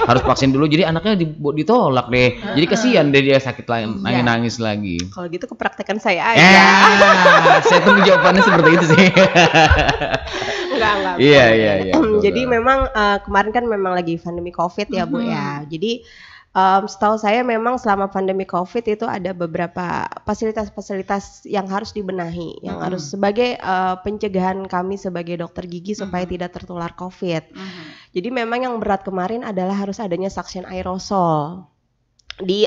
Harus vaksin dulu, jadi anaknya ditolak deh. Jadi kasihan deh, dia sakit nangis lagi. Kalau gitu kepraktekan saya aja. Saya tunggu jawabannya seperti itu sih. Enggak. Iya. Jadi memang kemarin kan memang lagi pandemi COVID ya Bu ya. Jadi setahu saya memang selama pandemi COVID itu ada beberapa fasilitas-fasilitas yang harus dibenahi, yang harus sebagai pencegahan kami sebagai dokter gigi supaya tidak tertular COVID. Jadi memang yang berat kemarin adalah harus adanya suction aerosol di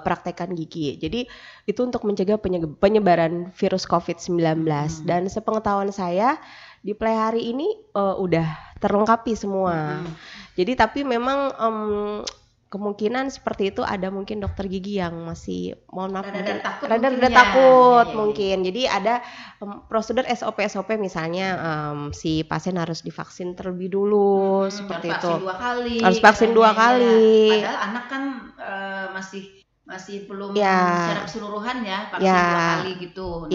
praktekan gigi. Jadi itu untuk mencegah penyebaran virus COVID-19. Dan sepengetahuan saya di Play hari ini udah terlengkapi semua. Jadi tapi memang kemungkinan seperti itu, ada mungkin dokter gigi yang masih rada takut mungkin. Jadi ada prosedur SOP misalnya si pasien harus divaksin terlebih dulu seperti itu. Harus vaksin 2 kali. Padahal anak kan masih belum secara keseluruhan ya vaksin 2 kali gitu.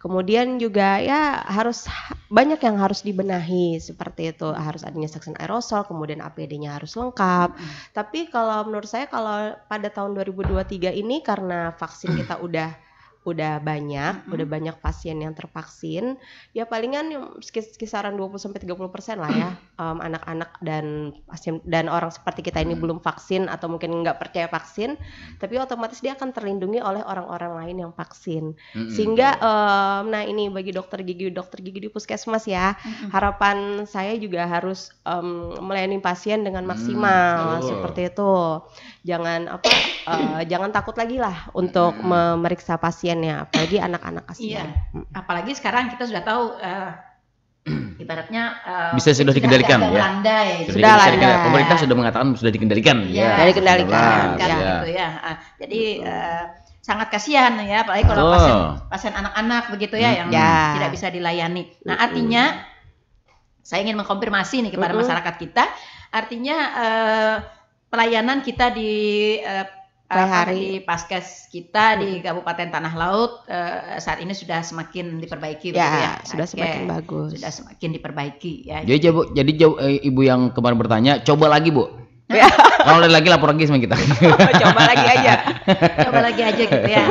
Kemudian juga harus banyak yang harus dibenahi seperti itu. Harus adanya suction aerosol, kemudian APD-nya harus lengkap. Tapi kalau menurut saya, kalau pada tahun 2023 ini karena vaksin kita udah udah banyak pasien yang tervaksin, ya palingan kisaran 20-30% lah ya, anak-anak dan pasien dan orang seperti kita ini belum vaksin atau mungkin nggak percaya vaksin, tapi otomatis dia akan terlindungi oleh orang-orang lain yang vaksin. Sehingga nah ini bagi dokter gigi di puskesmas ya, harapan saya juga harus melayani pasien dengan maksimal seperti itu. Jangan takut lagi lah untuk memeriksa pasien ya, apalagi anak-anak kasihan. Iya. Apalagi sekarang kita sudah tahu ibaratnya bisa sudah dikendalikan ya. Landai. Sudah landai. Pemerintah sudah mengatakan sudah dikendalikan. Ya, sudah dikendalikan. Gitu ya. Jadi sangat kasihan ya, apalagi kalau pasien anak-anak begitu ya yang tidak bisa dilayani. Nah, artinya saya ingin mengkonfirmasi nih kepada masyarakat kita, artinya pelayanan kita di di Paskes kita di Kabupaten Tanah Laut saat ini sudah semakin diperbaiki, ya, sudah semakin bagus, sudah semakin diperbaiki ya. Jadi ibu yang kemarin bertanya, coba lagi Bu. Kalau lagi lapor lagi sama kita. Coba lagi aja gitu ya.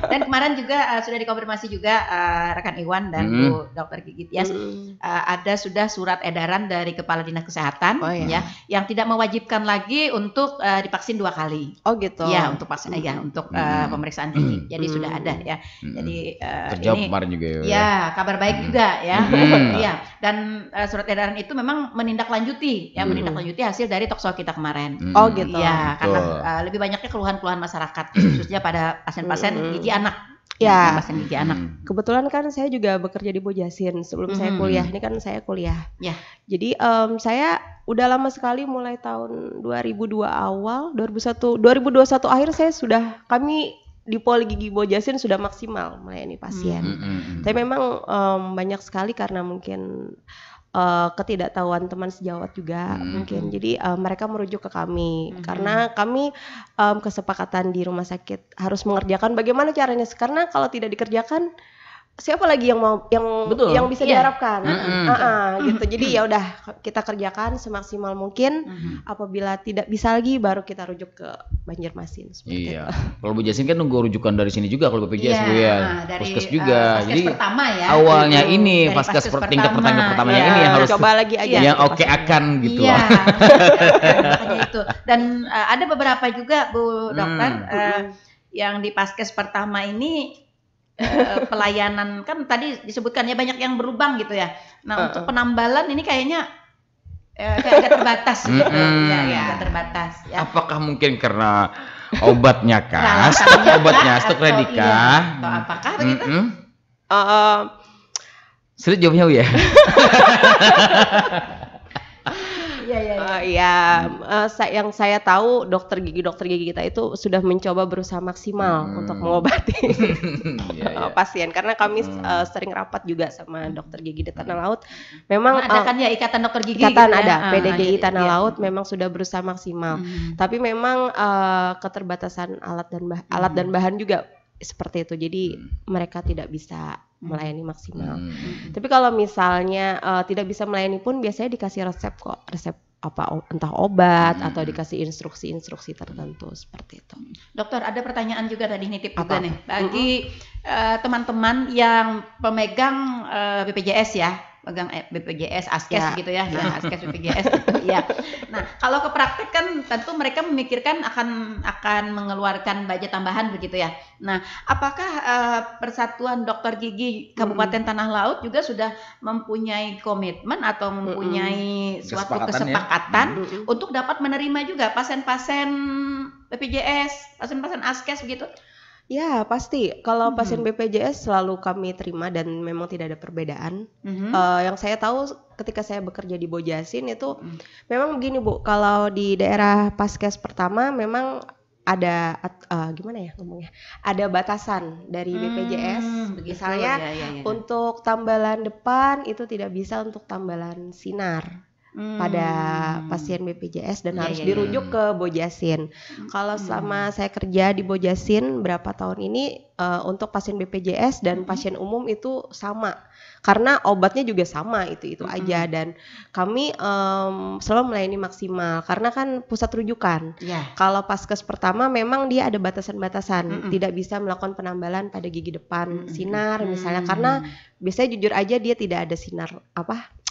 Dan kemarin juga sudah dikonfirmasi juga rekan Iwan dan Bu Dr. Gigi Tias, ada sudah surat edaran dari Kepala Dinas Kesehatan ya yang tidak mewajibkan lagi untuk divaksin 2 kali. Oh gitu. Ya, untuk vaksin untuk pemeriksaan gigi. Jadi sudah ada ya. Jadi terjawab kemarin juga ya. Ya, kabar baik juga ya. Iya. Dan surat edaran itu memang menindaklanjuti hasil dari talkshow kita kemarin. Oh gitu. Ya, karena lebih banyaknya keluhan-keluhan masyarakat khususnya pada pasien-pasien gigi anak. Ya. Pasien gigi anak. Kebetulan kan saya juga bekerja di Bojasin sebelum saya kuliah. Ini kan saya kuliah. Ya. Jadi saya udah lama sekali mulai tahun 2002 awal, 2021 akhir kami di Poli Gigi Bojasin sudah maksimal melayani pasien. Tapi memang banyak sekali karena mungkin ketidaktahuan teman sejawat juga mungkin, jadi mereka merujuk ke kami karena kami kesepakatan di rumah sakit harus mengerjakan bagaimana caranya, karena kalau tidak dikerjakan siapa lagi yang bisa diharapkan gitu. Jadi ya udah kita kerjakan semaksimal mungkin, apabila tidak bisa lagi baru kita rujuk ke Banjarmasin seperti itu. Kalau Bu Jasin kan nunggu rujukan dari sini juga kalau BPJS Bu ya. Dari Puskes juga. Jadi pertama ya. Awalnya ini Paskes tingkat pertamanya ini yang harus coba lagi aja. Yang akan gitu. Iya. Itu. Dan ada beberapa juga Bu Dokter yang di Paskes pertama ini pelayanan kan tadi disebutkan ya banyak yang berlubang gitu ya. Nah, untuk penambalan ini kayaknya kayak agak terbatas gitu. Ya, terbatas ya. Apakah mungkin karena obatnya kas, obatnya Stokredika? Atau apakah begitu? Sulit jawabnya Bu ya. Yang saya tahu dokter gigi kita itu sudah mencoba berusaha maksimal untuk mengobati pasien, karena kami sering rapat juga sama dokter gigi di Tanah Laut. Memang ada kan ya ikatan dokter gigi. Ikatan gitu ada ya? PDGI Tanah Laut memang sudah berusaha maksimal. Tapi memang keterbatasan alat dan bahan juga seperti itu. Jadi mereka tidak bisa melayani maksimal. Tapi kalau misalnya tidak bisa melayani pun biasanya dikasih resep entah obat atau dikasih instruksi tertentu seperti itu. Dokter, ada pertanyaan juga tadi nitip juga nih bagi teman-teman yang pemegang BPJS ya, pegang BPJS, Askes gitu ya, Askes BPJS gitu ya. Nah, kalau ke praktek kan tentu mereka memikirkan akan mengeluarkan budget tambahan begitu ya. Nah, apakah Persatuan Dokter Gigi Kabupaten Tanah Laut juga sudah mempunyai komitmen atau mempunyai suatu kesepakatan untuk dapat menerima juga pasien-pasien BPJS, pasien-pasien Askes begitu? Ya pasti, kalau pasien BPJS selalu kami terima dan memang tidak ada perbedaan. Yang saya tahu ketika saya bekerja di Bojasin itu memang begini Bu, kalau di daerah Paskes pertama memang ada ada batasan dari BPJS. Misalnya untuk tambalan depan itu tidak bisa untuk tambalan sinar. pada pasien BPJS dan harus iya. dirujuk ke Bojasin. Kalau selama saya kerja di Bojasin berapa tahun ini untuk pasien BPJS dan pasien umum itu sama. Karena obatnya juga sama itu aja dan kami selalu melayani maksimal karena kan pusat rujukan. Kalau Paskes pertama memang dia ada batasan-batasan, tidak bisa melakukan penambalan pada gigi depan sinar misalnya karena biasanya jujur aja dia tidak ada sinar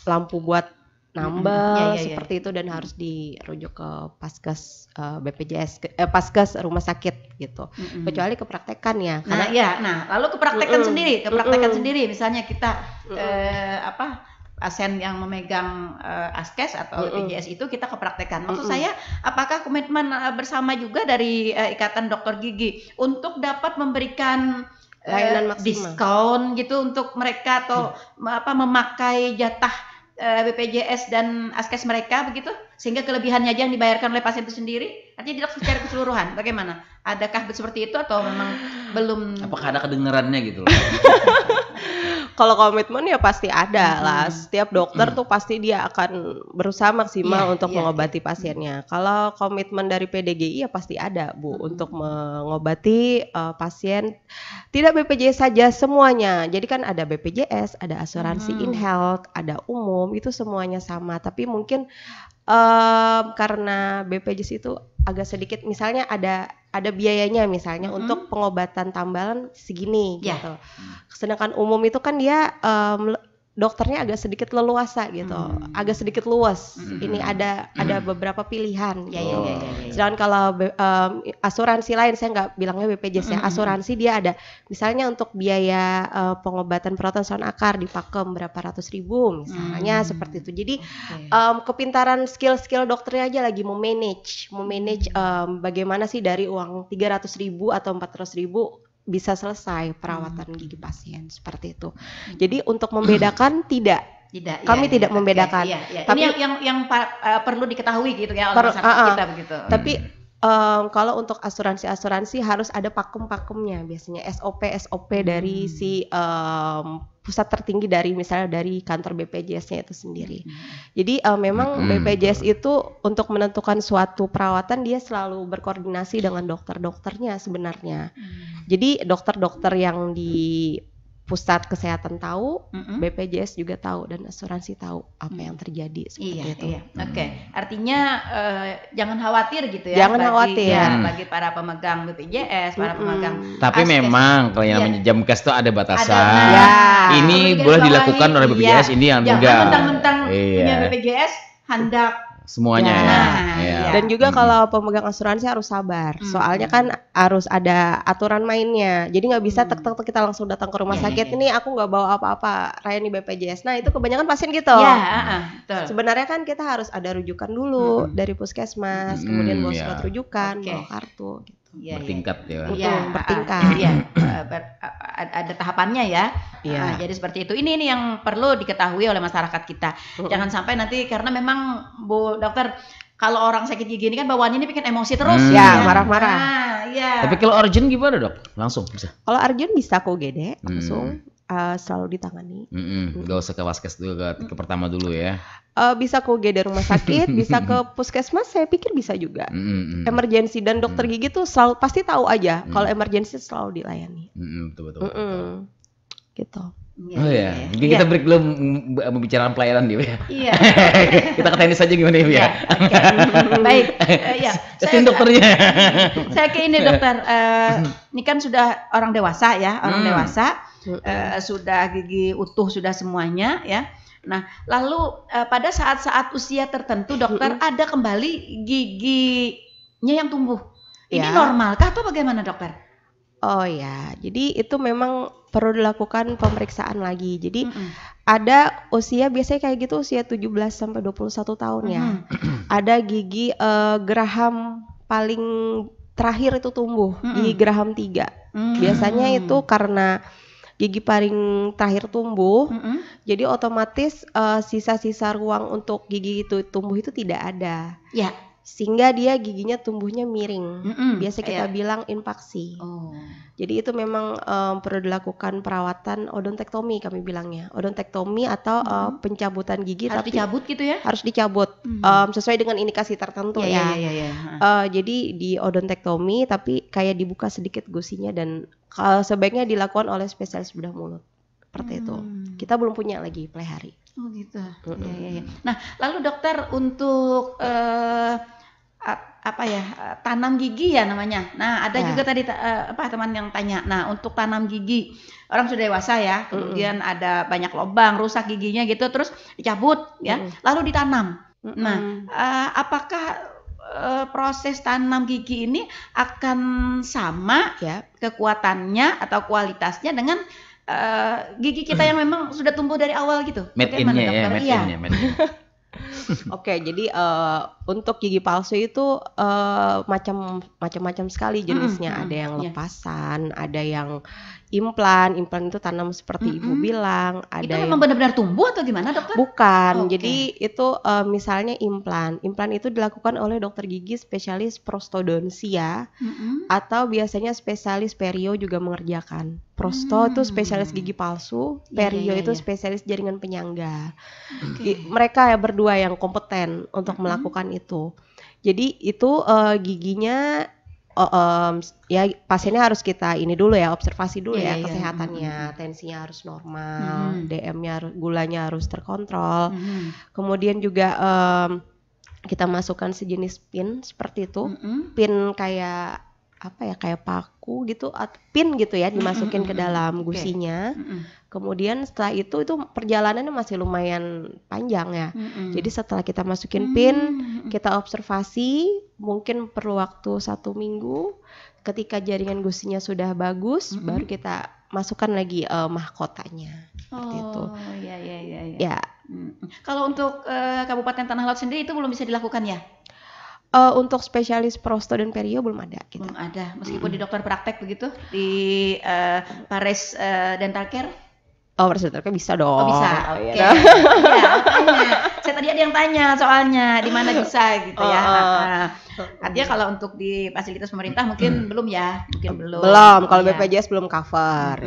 lampu buat nambel seperti itu dan harus dirujuk ke Paskes BPJS Paskes rumah sakit gitu. Kecuali kepraktekan ya. Karena lalu kepraktekan sendiri misalnya kita pasien yang memegang Askes atau BPJS itu kita kepraktekan. Maksud saya apakah komitmen bersama juga dari Ikatan Dokter Gigi untuk dapat memberikan layanan maksimal, diskon gitu untuk mereka atau memakai jatah BPJS dan Askes mereka begitu sehingga kelebihannya aja yang dibayarkan oleh pasien itu sendiri, artinya tidak secara keseluruhan. Bagaimana? Adakah seperti itu atau memang belum? Apakah ada kedengarannya gitu loh? Kalau komitmen ya pasti ada lah. Setiap dokter tuh pasti dia akan berusaha maksimal untuk mengobati pasiennya. Kalau komitmen dari PDGI ya pasti ada Bu untuk mengobati pasien. Tidak BPJS saja semuanya. Jadi kan ada BPJS, ada asuransi InHealth, ada umum, itu semuanya sama. Tapi mungkin karena BPJS itu agak sedikit, misalnya ada biayanya misalnya untuk pengobatan tambalan segini gitu. Sedangkan umum itu kan dia dokternya agak sedikit leluasa gitu, agak sedikit luas. Ini ada beberapa pilihan. Sedangkan kalau asuransi lain, saya nggak bilangnya BPJS ya, asuransi dia ada misalnya untuk biaya pengobatan perawatan saluran akar di Pakem berapa ratus ribu misalnya seperti itu. Jadi kepintaran skill dokternya aja lagi memanage bagaimana sih dari uang 300.000 atau 400.000 bisa selesai perawatan gigi pasien seperti itu. Jadi untuk membedakan kami tidak membedakan. Tapi ini yang perlu diketahui gitu ya oleh masyarakat kita begitu. Tapi kalau untuk asuransi harus ada pakem-pakemnya biasanya SOP dari si pusat tertinggi dari misalnya dari kantor BPJS-nya itu sendiri. Jadi memang BPJS itu untuk menentukan suatu perawatan dia selalu berkoordinasi dengan dokter-dokternya sebenarnya. Jadi dokter-dokter yang di pusat kesehatan tahu, BPJS juga tahu dan asuransi tahu apa yang terjadi seperti itu. Oke. Artinya jangan khawatir gitu ya. Jangan khawatir. Bagi para pemegang BPJS, para pemegang. Tapi memang kalau yang namanya jam kas itu ada batasan. Ini Kemudian boleh dilakukan oleh BPJS, ini yang enggak. Jangan mentang-mentang punya BPJS hendak semuanya Dan juga kalau pemegang asuransi harus sabar. Soalnya kan harus ada aturan mainnya. Jadi nggak bisa tek kita langsung datang ke rumah sakit. Ini aku nggak bawa apa-apa, Rayani BPJS. Nah itu kebanyakan pasien gitu. Betul. Sebenarnya kan kita harus ada rujukan dulu dari puskesmas, kemudian bawa surat rujukan, bawa kartu. Gitu. Bertingkat ya. Bertingkat. Ada tahapannya ya. Jadi seperti itu. Ini yang perlu diketahui oleh masyarakat kita. Jangan sampai nanti karena memang Bu Dokter kalau orang sakit gigi ini kan bawaannya ini bikin emosi terus. Marah-marah. Tapi kalau urgent gimana Dok? Langsung bisa? Kalau urgent bisa ke UGD langsung. Selalu ditangani. Gak usah ke Waskes dulu ke pertama dulu ya. Bisa ke UGD rumah sakit, bisa ke puskesmas, saya pikir bisa juga. Emergensi dan dokter gigi tuh selalu pasti tahu aja kalau emergensi selalu dilayani. Betul. Gitu. Jadi kita break dulu membicarakan pelayanan dia ya. Kita ke tenis aja gimana ya? Baik. Saya dokternya. Saya ke ini dokter. Ini kan sudah orang dewasa ya, sudah gigi utuh sudah semuanya ya. Nah, lalu pada saat-saat usia tertentu dokter ada kembali giginya yang tumbuh. Ini normalkah atau bagaimana dokter? Oh ya, jadi itu memang perlu dilakukan pemeriksaan lagi. Jadi ada usia biasanya kayak gitu usia 17 sampai 21 tahun ya. Ada gigi geraham paling terakhir itu tumbuh, gigi geraham 3. Biasanya itu karena gigi paling terakhir tumbuh, jadi otomatis sisa-sisa ruang untuk gigi itu tumbuh itu tidak ada. sehingga dia giginya tumbuhnya miring. Biasa kita kayak bilang inpaksi. Oh. Jadi itu memang perlu dilakukan perawatan odontektomi, kami bilangnya. Odontektomi atau pencabutan gigi, Harus tapi dicabut gitu ya? harus dicabut sesuai dengan indikasi tertentu ya. Iya. Jadi di odontektomi tapi kayak dibuka sedikit gusinya, dan sebaiknya dilakukan oleh spesialis bedah mulut. Seperti itu. Kita belum punya lagi pelihari. Oh gitu. Iya. Nah, lalu dokter untuk tanam gigi ya namanya. Nah, ada juga tadi teman yang tanya. Nah, untuk tanam gigi orang sudah dewasa ya, kemudian ada banyak lubang, rusak giginya gitu, terus dicabut ya, lalu ditanam. Nah, apakah proses tanam gigi ini akan sama ya kekuatannya atau kualitasnya dengan gigi kita yang memang sudah tumbuh dari awal gitu? Made in-nya ya, made in-nya. Oke, jadi untuk gigi palsu itu macam-macam sekali jenisnya. Ada yang lepasan, ada yang implan itu tanam seperti ibu bilang. Ada itu memang benar-benar tumbuh atau gimana dokter? Bukan, jadi itu misalnya implan itu dilakukan oleh dokter gigi spesialis prostodonsia, atau biasanya spesialis perio juga mengerjakan. Prosto itu spesialis gigi palsu, perio itu spesialis jaringan penyangga. Mereka ya berdua yang kompeten untuk melakukan itu. Jadi itu giginya ya pasiennya harus kita ini dulu ya, observasi dulu ya kesehatannya, tensinya harus normal, DM-nya gulanya harus terkontrol. Kemudian juga kita masukkan sejenis pin seperti itu, pin kayak kayak paku gitu, pin gitu ya, dimasukin ke dalam gusinya. Kemudian setelah itu perjalanannya masih lumayan panjang ya. Jadi setelah kita masukin pin, kita observasi, mungkin perlu waktu 1 minggu. Ketika jaringan gusinya sudah bagus, baru kita masukkan lagi mahkotanya. Seperti itu. Iya. Ya. Kalau untuk Kabupaten Tanah Lot sendiri itu belum bisa dilakukan ya? Untuk spesialis prosto dan perio belum ada kita. Belum ada, meskipun di dokter praktek begitu, di Paris Dental Care. Paris Dental Care bisa dong. Oh bisa, oke. Iya, makanya. Saya tadi ada yang tanya soalnya, di mana bisa gitu ya. Artinya kalau untuk di fasilitas pemerintah mungkin belum ya, belum. Kalau BPJS belum cover.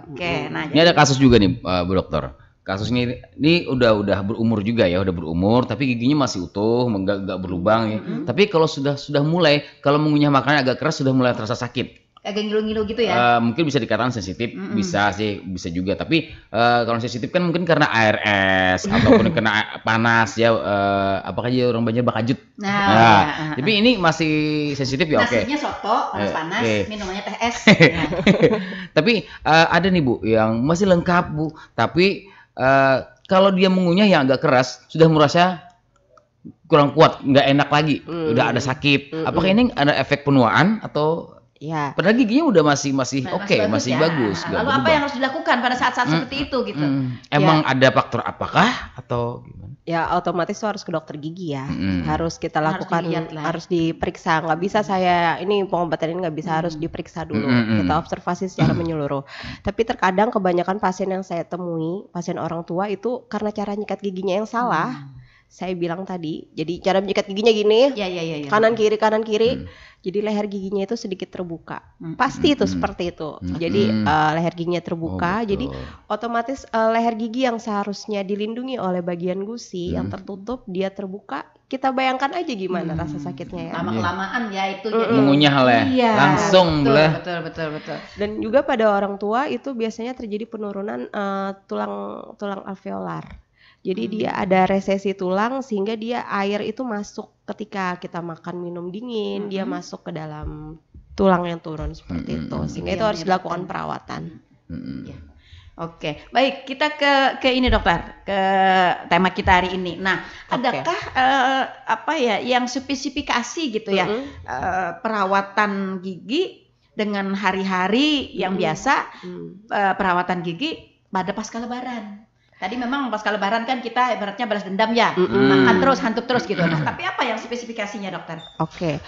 Oke, nah ini ada kasus juga nih Bu Dokter. Kasusnya ini udah berumur juga ya, udah berumur tapi giginya masih utuh, enggak berlubang ya. Tapi kalau sudah mulai, kalau mengunyah makanan agak keras sudah mulai terasa sakit. Agak ngilu-ngilu gitu ya? Mungkin bisa dikatakan sensitif, bisa juga. Tapi kalau sensitif kan mungkin karena air es ataupun kena panas ya. Apakah dia orang Banjar bakajut? Tapi ini masih sensitif ya, oke. Nasinya soto, panas, minumannya teh es. Tapi ada nih Bu yang masih lengkap Bu, tapi kalau dia mengunyah yang agak keras sudah merasa kurang kuat, nggak enak lagi, udah ada sakit. Apakah ini ada efek penuaan atau? Ya. Padahal giginya udah masih oke, masih bagus. Lalu apa yang harus dilakukan pada saat-saat seperti itu gitu? Emang ada faktor apakah atau gimana? Ya otomatis harus ke dokter gigi ya. Harus kita lakukan, harus diperiksa. Nggak bisa ini pengobatan ini nggak bisa, harus diperiksa dulu. Kita observasi secara menyeluruh. Tapi terkadang kebanyakan pasien yang saya temui, pasien orang tua itu karena cara nyikat giginya yang salah. Saya bilang tadi, jadi cara menyikat giginya gini, kanan kiri. Jadi leher giginya itu sedikit terbuka. Pasti itu seperti itu. Jadi leher giginya terbuka. Jadi otomatis leher gigi yang seharusnya dilindungi oleh bagian gusi yang tertutup, dia terbuka. Kita bayangkan aja gimana rasa sakitnya ya. Lama-kelamaan ya itu mengunyah langsung betul. Dan juga pada orang tua itu biasanya terjadi penurunan tulang alveolar. Jadi dia ada resesi tulang sehingga dia air itu masuk ketika kita makan minum dingin, dia masuk ke dalam tulang yang turun seperti itu. Sehingga itu harus dilakukan perawatan. Oke, baik, kita ke ini dokter, ke tema kita hari ini. Nah, adakah yang spesifikasi gitu ya perawatan gigi dengan hari-hari yang biasa perawatan gigi pada pasca Lebaran? Tadi memang pasca Lebaran kan kita ibaratnya balas dendam ya, makan terus, hantuk terus gitu. Nah, tapi apa yang spesifikasinya dokter? Oke.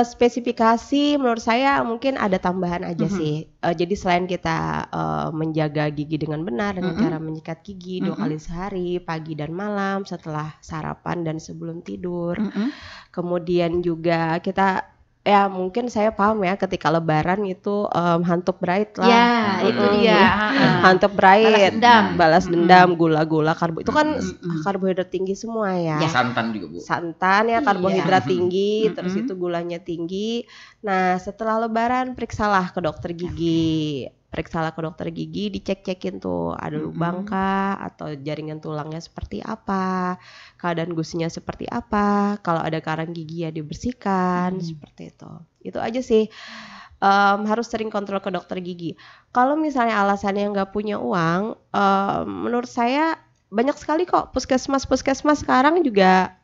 Spesifikasi menurut saya mungkin ada tambahan aja sih. Jadi selain kita menjaga gigi dengan benar dengan cara menyikat gigi 2 kali sehari, pagi dan malam setelah sarapan dan sebelum tidur. Kemudian juga kita ya mungkin saya paham ya ketika lebaran itu hantuk bright lah. Ya, itu dia. Hantuk bright, balas dendam, gula-gula, karbo itu kan karbohidrat tinggi semua ya. Santan juga, Bu. Santan ya, karbohidrat tinggi, terus itu gulanya tinggi. Nah, setelah lebaran periksalah ke dokter gigi. Periksalah ke dokter gigi, dicek-cekin tuh ada lubang kah atau jaringan tulangnya seperti apa, keadaan gusinya seperti apa, kalau ada karang gigi ya dibersihkan, seperti itu. Itu aja sih. Harus sering kontrol ke dokter gigi. Kalau misalnya alasannya nggak punya uang, menurut saya banyak sekali kok puskesmas sekarang juga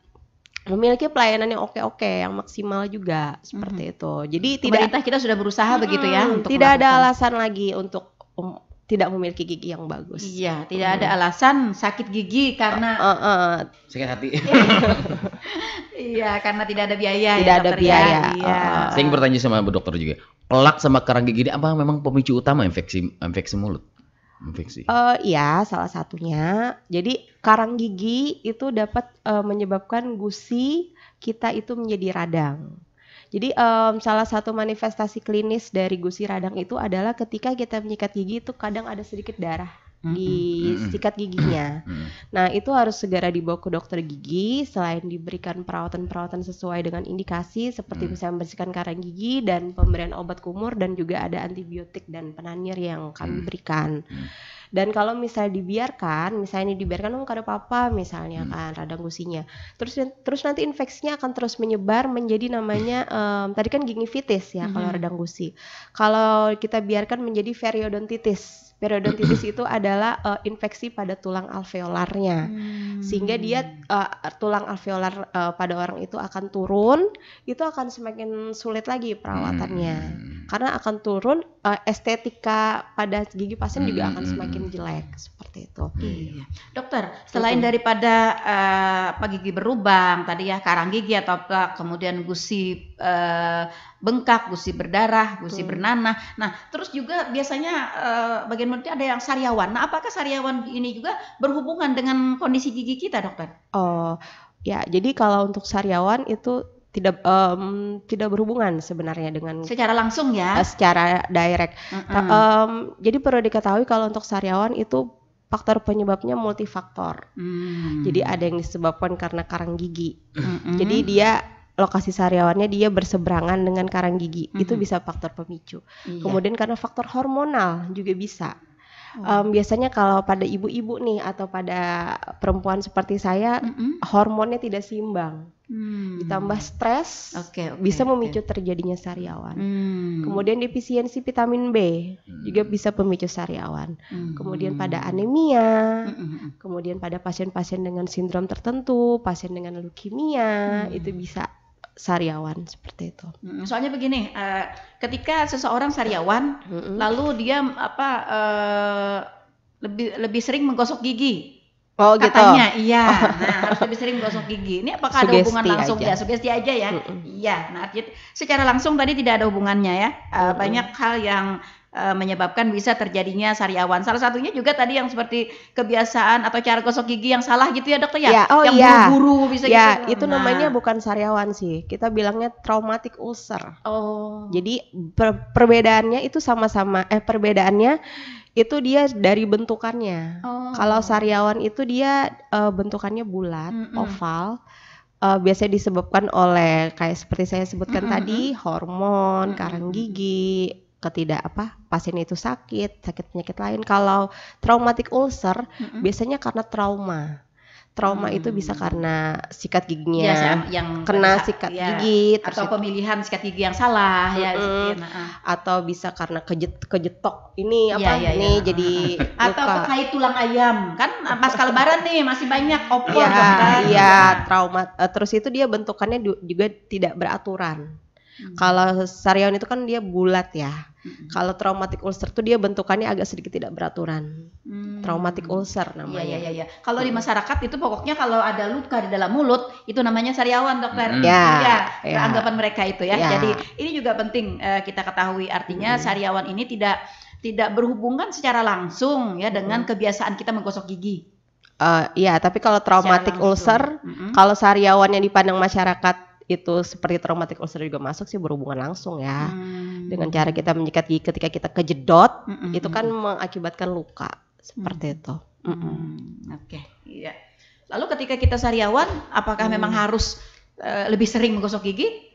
memiliki pelayanan yang oke, yang maksimal juga seperti itu. Jadi pemerintah kita sudah berusaha begitu ya untuk tidak ada alasan lagi untuk tidak memiliki gigi yang bagus. Iya, tidak ada alasan sakit gigi karena sakit hati. Iya, karena tidak ada biaya. Tidak ada biaya. Iya. Saya ingin bertanya sama Bu Dokter juga. Pelak sama karang gigi ini apa memang pemicu utama infeksi mulut? Iya, salah satunya. Jadi karang gigi itu dapat menyebabkan gusi kita itu menjadi radang. Jadi salah satu manifestasi klinis dari gusi radang itu adalah ketika kita menyikat gigi itu kadang ada sedikit darah di sikat giginya. Nah, itu harus segera dibawa ke dokter gigi selain diberikan perawatan-perawatan sesuai dengan indikasi seperti misalnya membersihkan karang gigi dan pemberian obat kumur dan juga ada antibiotik dan penanir yang kami berikan. Dan kalau misalnya dibiarkan nggak ada apa-apa misalnya kan radang gusinya. Terus nanti infeksinya akan terus menyebar menjadi namanya tadi kan gingivitis ya kalau radang gusi. Kalau kita biarkan menjadi periodontitis. Periodontitis itu adalah infeksi pada tulang alveolarnya. Sehingga dia tulang alveolar pada orang itu akan turun, itu akan semakin sulit lagi perawatannya. Karena akan turun estetika pada gigi pasien juga akan semakin jelek seperti itu. Iya. Dokter, selain daripada gigi berlubang tadi ya karang gigi atau kemudian gusi bengkak, gusi berdarah, gusi bernanah. Nah, terus juga biasanya bagian mulutnya ada yang sariawan. Nah, apakah sariawan ini juga berhubungan dengan kondisi gigi kita, dokter? Oh, ya. Jadi kalau untuk sariawan itu tidak berhubungan sebenarnya dengan secara langsung ya. Secara direct. Jadi perlu diketahui kalau untuk sariawan itu faktor penyebabnya multifaktor. Jadi ada yang disebabkan karena karang gigi. Jadi dia lokasi sariawannya dia berseberangan dengan karang gigi. Itu bisa faktor pemicu. Kemudian karena faktor hormonal juga bisa. Biasanya kalau pada ibu-ibu nih atau pada perempuan seperti saya hormonnya tidak seimbang, ditambah stres bisa memicu terjadinya sariawan. Kemudian defisiensi vitamin B juga bisa pemicu sariawan. Kemudian pada anemia, kemudian pada pasien-pasien dengan sindrom tertentu, pasien dengan leukemia itu bisa sariawan seperti itu. Soalnya begini, ketika seseorang sariawan, lalu dia lebih sering menggosok gigi. Oh, katanya, gitu. Iya. Nah, harus lebih sering menggosok gigi. Ini apakah ada hubungan langsung? Ya, sugesti aja ya. Iya. Nah, secara langsung tadi tidak ada hubungannya ya. Banyak hal yang menyebabkan bisa terjadinya sariawan. Salah satunya juga tadi yang seperti kebiasaan atau cara gosok gigi yang salah gitu ya, dokter ya. Yang buru-buru bisa gitu. Itu namanya bukan sariawan sih. Kita bilangnya traumatic ulcer. Jadi perbedaannya itu perbedaannya itu dia dari bentukannya. Kalau sariawan itu dia bentukannya bulat, oval. Biasanya disebabkan oleh kayak seperti saya sebutkan tadi, hormon, karang gigi, pasien itu sakit penyakit lain. Kalau traumatic ulcer biasanya karena trauma itu bisa karena sikat giginya yang kena sikat gigi atau pemilihan sikat gigi yang salah atau bisa karena kejetok ini jadi atau terkait tulang ayam kan pas lebaran nih masih banyak opor trauma terus itu dia bentukannya juga tidak beraturan. Kalau sariawan itu kan dia bulat ya. Kalau traumatic ulcer tuh dia bentukannya agak sedikit tidak beraturan. traumatic ulcer namanya. Iya. Kalau di masyarakat itu pokoknya kalau ada luka di dalam mulut itu namanya sariawan, dokter. Anggapan mereka itu ya. Jadi ini juga penting kita ketahui, artinya sariawan ini tidak berhubungan secara langsung ya dengan kebiasaan kita menggosok gigi. Iya, tapi kalau traumatic ulcer, kalau sariawan yang dipandang masyarakat itu seperti traumatic ulcer juga masuk sih, berhubungan langsung ya. Dengan cara kita menyikat gigi ketika kita kejedot, itu kan mengakibatkan luka seperti itu. Oke, iya. Lalu ketika kita sariawan, apakah memang harus lebih sering menggosok gigi?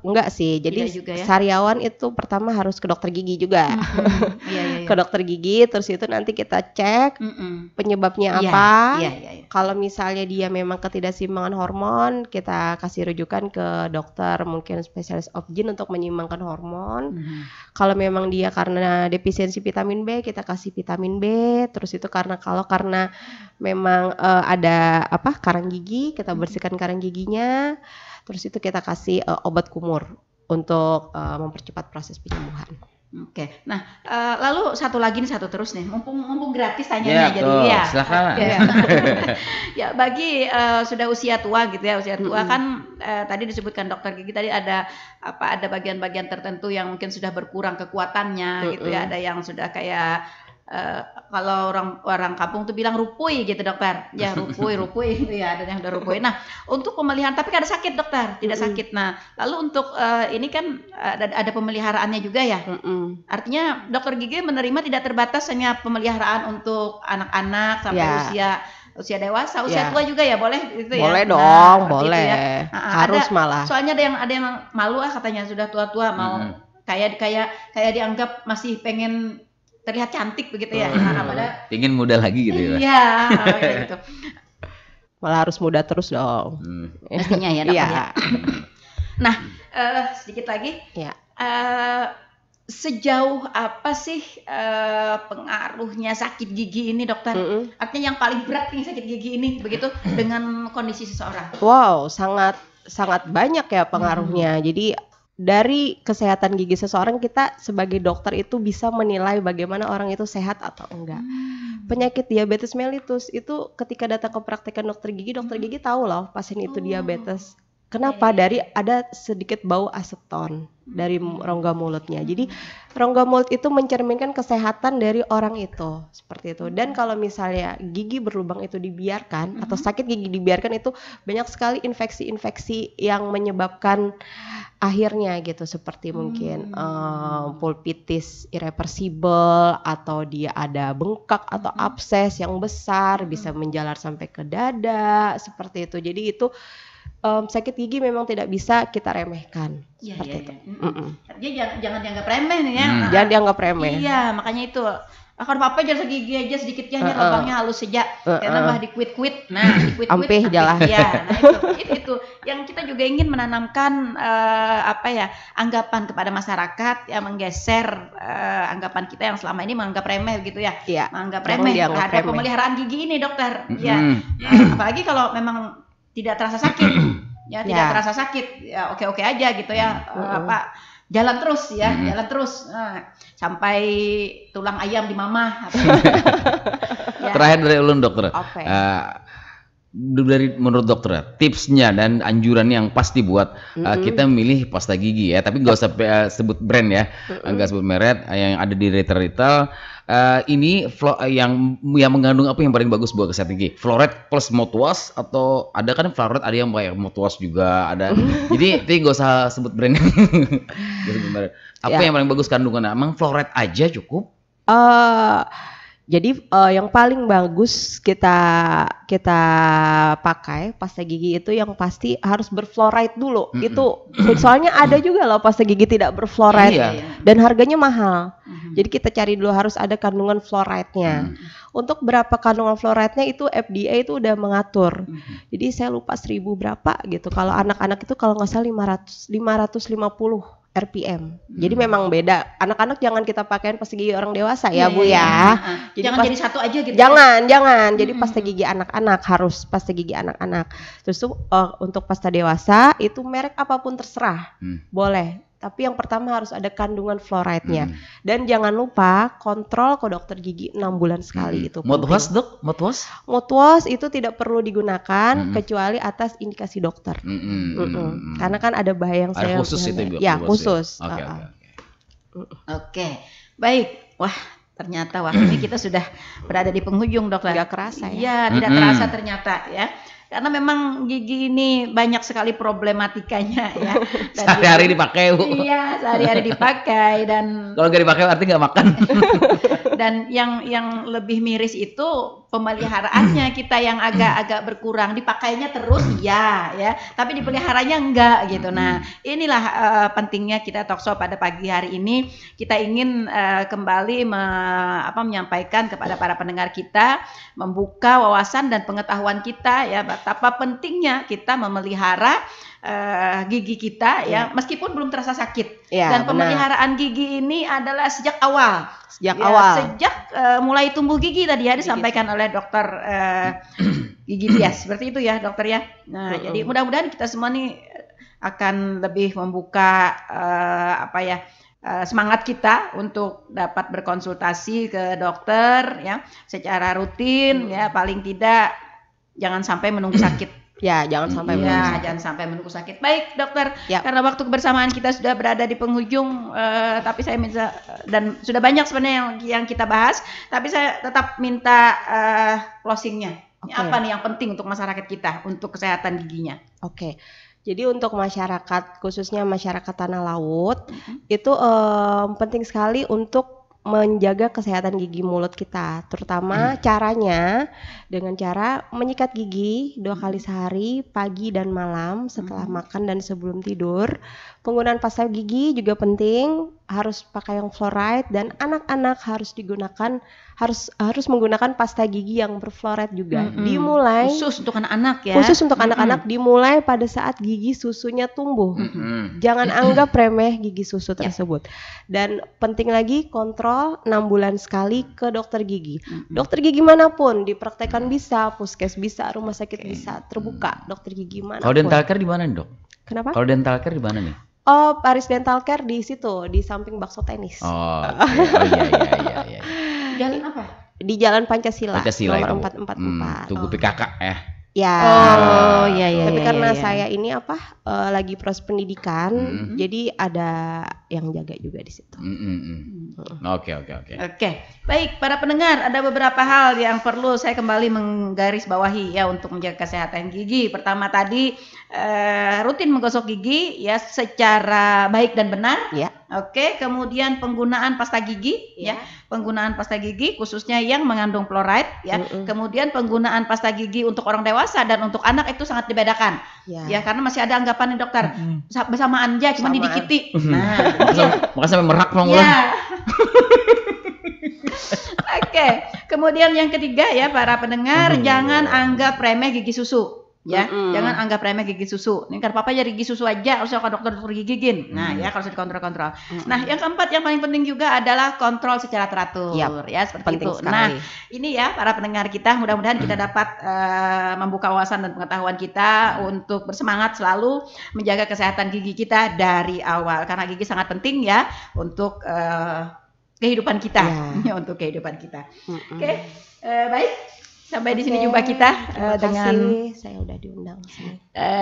Enggak sih, jadi juga, ya? sariawan itu pertama harus ke dokter gigi juga. Iya. Ke dokter gigi, terus itu nanti kita cek penyebabnya apa. Iya. Kalau misalnya dia memang ketidakseimbangan hormon, kita kasih rujukan ke dokter mungkin spesialis obgyn untuk menyeimbangkan hormon. Kalau memang dia karena defisiensi vitamin B, kita kasih vitamin B. Terus itu karena memang ada karang gigi, kita bersihkan karang giginya. Terus itu kita kasih obat kumur untuk mempercepat proses penyembuhan. Oke. Nah, lalu satu terus nih. Mumpung gratis tanyanya jadi ya. Silakan. Ya, bagi sudah usia tua gitu ya, usia tua kan tadi disebutkan dokter gigi tadi ada bagian-bagian tertentu yang mungkin sudah berkurang kekuatannya gitu ya. Ada yang sudah kayak kalau orang kampung tuh bilang rupui gitu, dokter. Ya, rupui gitu ya, ada yang udah rupui. Nah, untuk pemeliharaan tapi ada sakit, dokter, tidak sakit. Nah, lalu untuk ini kan ada pemeliharaannya juga ya. Artinya dokter gigi menerima tidak terbatas hanya pemeliharaan untuk anak-anak sampai usia dewasa, usia tua juga ya, boleh itu ya. Boleh dong, boleh. Ya. Harus malah. Soalnya ada yang malu katanya sudah tua-tua mau kayak dianggap masih pengen terlihat cantik begitu ya. Ingin muda lagi gitu ya. Iya, gitu. Malah harus muda terus dong. Mestinya ya, dokter. Ya. Nah, sedikit lagi. Ya. Sejauh apa sih pengaruhnya sakit gigi ini, dokter? Artinya yang paling berat nih sakit gigi ini begitu dengan kondisi seseorang. Wow, sangat banyak ya pengaruhnya. Jadi dari kesehatan gigi seseorang, kita sebagai dokter itu bisa menilai bagaimana orang itu sehat atau enggak. Penyakit diabetes mellitus itu ketika datang ke praktekan dokter gigi tahu loh pasien itu diabetes. Kenapa? Dari ada sedikit bau aseton dari rongga mulutnya. Jadi rongga mulut itu mencerminkan kesehatan dari orang itu, seperti itu. Dan kalau misalnya gigi berlubang itu dibiarkan atau sakit gigi dibiarkan, itu banyak sekali infeksi-infeksi yang menyebabkan akhirnya gitu, seperti mungkin pulpitis irreversible, atau dia ada bengkak atau abses yang besar bisa menjalar sampai ke dada, seperti itu. Jadi itu sakit gigi memang tidak bisa kita remehkan. Seperti itu. Jadi jangan dianggap remeh nih ya. Jangan dianggap remeh. Iya, makanya itu. Kalau apa jalan gigi aja sedikit ya, hanya lubangnya halus saja. Nambah dikuit-kuit. Nah, dikuit-kuit. Ampeh jalan. Ya, nah itu yang kita juga ingin menanamkan anggapan kepada masyarakat yang menggeser anggapan kita yang selama ini menganggap remeh gitu ya. Iya. Menganggap remeh terhadap pemeliharaan gigi ini, dokter. Ya. Apalagi kalau memang tidak terasa sakit, tidak terasa sakit, ya oke aja gitu ya, jalan terus ya, jalan terus sampai tulang ayam di mamah. Terakhir dari ulun, dokter, menurut dokter tipsnya dan anjuran yang pasti buat kita memilih pasta gigi ya, tapi nggak usah sebut brand ya, nggak sebut merek, yang ada di retail. Ini yang mengandung apa yang paling bagus buat kesehatan gigi? Fluoride plus mouthwash, atau ada kan fluoride ada yang kayak mouthwash juga ada. Jadi nggak usah sebut brand. Apa yang paling bagus kandungannya? Emang fluoride aja cukup? Jadi yang paling bagus kita pakai pasta gigi itu yang pasti harus berfluoride dulu. Itu soalnya ada juga loh pasta gigi tidak berfluoride dan harganya mahal. Jadi kita cari dulu harus ada kandungan fluoride-nya. Untuk berapa kandungan fluoride-nya itu FDA itu udah mengatur. Jadi saya lupa 1000 berapa gitu. Kalau anak-anak itu kalau nggak salah 550 RPM. Jadi memang beda. Anak-anak jangan kita pakaiin pasta gigi orang dewasa ya, Bu ya. Jadi jangan jadi satu aja gitu. Jangan. Jadi pasta gigi anak-anak, harus pasta gigi anak-anak. Terus tuh untuk pasta dewasa itu merek apapun terserah. Boleh. tapi yang pertama harus ada kandungan fluoride-nya. Dan jangan lupa kontrol ke dokter gigi 6 bulan sekali itu. Mouthwash dok, mouthwash? Mouthwash itu tidak perlu digunakan kecuali atas indikasi dokter. Karena kan ada bahaya yang saya khusus itu ya khusus. Oke, baik. Wah, ternyata waktu ini kita sudah berada di penghujung, dokter. Tidak kerasa ya? Iya, tidak kerasa ternyata ya. Karena memang gigi ini banyak sekali problematikanya ya. Sehari-hari dipakai, Bu. Iya, sehari-hari dipakai dan kalau nggak dipakai artinya nggak makan. Dan yang lebih miris itu pemeliharaannya kita yang agak berkurang. Dipakainya terus ya, tapi dipeliharanya enggak gitu. Nah, inilah pentingnya kita talkshow pada pagi hari ini. Kita ingin kembali menyampaikan kepada para pendengar kita, membuka wawasan dan pengetahuan kita ya, betapa pentingnya kita memelihara gigi kita ya, meskipun belum terasa sakit. Dan pemeliharaan gigi ini adalah sejak awal. Sejak mulai tumbuh gigi tadi ya disampaikan oleh dokter Gigi Tias. Seperti itu ya dokter ya. Nah, jadi mudah-mudahan kita semua nih akan lebih membuka semangat kita untuk dapat berkonsultasi ke dokter ya secara rutin ya, paling tidak jangan sampai menunggu sakit. Ya, jangan sampai menunggu sakit. Baik, dokter. Karena waktu kebersamaan kita sudah berada di penghujung, tapi saya minta, dan sudah banyak sebenarnya yang kita bahas, tapi saya tetap minta closingnya. Apa nih yang penting untuk masyarakat kita untuk kesehatan giginya? Oke. Jadi untuk masyarakat, khususnya masyarakat tanah laut, itu penting sekali untuk menjaga kesehatan gigi mulut kita, terutama caranya dengan cara menyikat gigi 2 kali sehari, pagi dan malam setelah makan dan sebelum tidur. Penggunaan pasta gigi juga penting, harus pakai yang fluoride, dan anak-anak harus menggunakan pasta gigi yang berfluoride juga. Dimulai khusus untuk anak-anak ya. Khusus untuk anak-anak dimulai pada saat gigi susunya tumbuh. Jangan anggap remeh gigi susu tersebut. Dan penting lagi kontrol 6 bulan sekali ke dokter gigi. Dokter gigi manapun dipraktekkan bisa, puskes bisa, rumah sakit bisa, terbuka dokter gigi manapun. Kalau dental care di mana nih, Dok? Kenapa? Kalau dental care di mana nih? Oh, Paris Dental Care di situ, di samping bakso tenis. Iya. Jalan apa? Di Jalan Pancasila nomor 444. Tugu PKK ya. Ya. Oh, iya. Tapi karena saya ini lagi proses pendidikan, jadi ada yang jaga juga di situ. Oke. Oke, baik para pendengar, ada beberapa hal yang perlu saya kembali menggarisbawahi ya untuk menjaga kesehatan gigi. Pertama tadi rutin menggosok gigi ya secara baik dan benar. Ya. Oke, kemudian penggunaan pasta gigi ya. Penggunaan pasta gigi khususnya yang mengandung fluoride ya. Kemudian penggunaan pasta gigi untuk orang dewasa dan untuk anak itu sangat dibedakan. Ya, karena masih ada anggapan nih dokter. Bersamaan aja cuma didikiti. Nah, makanya sampai merak ya. Oke, kemudian yang ketiga ya para pendengar, jangan anggap remeh gigi susu. Ya, jangan anggap remeh gigi susu. Ini kan papa jadi gigi susu aja, harus ke dokter gigi. Nah, ya harus dikontrol-kontrol. Nah, yang keempat yang paling penting juga adalah kontrol secara teratur. Ya, seperti itu. Sekali. Nah, ini ya para pendengar kita, mudah-mudahan kita dapat membuka wawasan dan pengetahuan kita untuk bersemangat selalu menjaga kesehatan gigi kita dari awal, karena gigi sangat penting ya untuk kehidupan kita, untuk kehidupan kita. Oke, baik. Sampai di sini jumpa kita dengan saya udah diundang sini.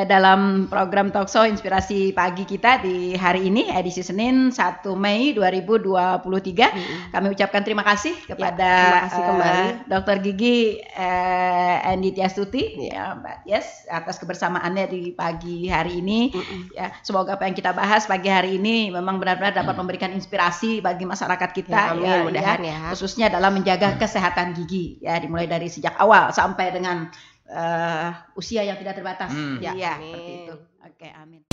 Dalam program Talkshow Inspirasi Pagi kita di hari ini edisi Senin 1 Mei 2023. Kami ucapkan terima kasih kepada Dr. Gigi Andi Tiastuti ya, Mbak Yes, atas kebersamaannya di pagi hari ini. Ya, semoga apa yang kita bahas pagi hari ini memang benar-benar dapat memberikan inspirasi bagi masyarakat kita khususnya dalam menjaga kesehatan gigi ya, dimulai dari sejak awal sampai dengan usia yang tidak terbatas. Seperti itu. Oke, amin.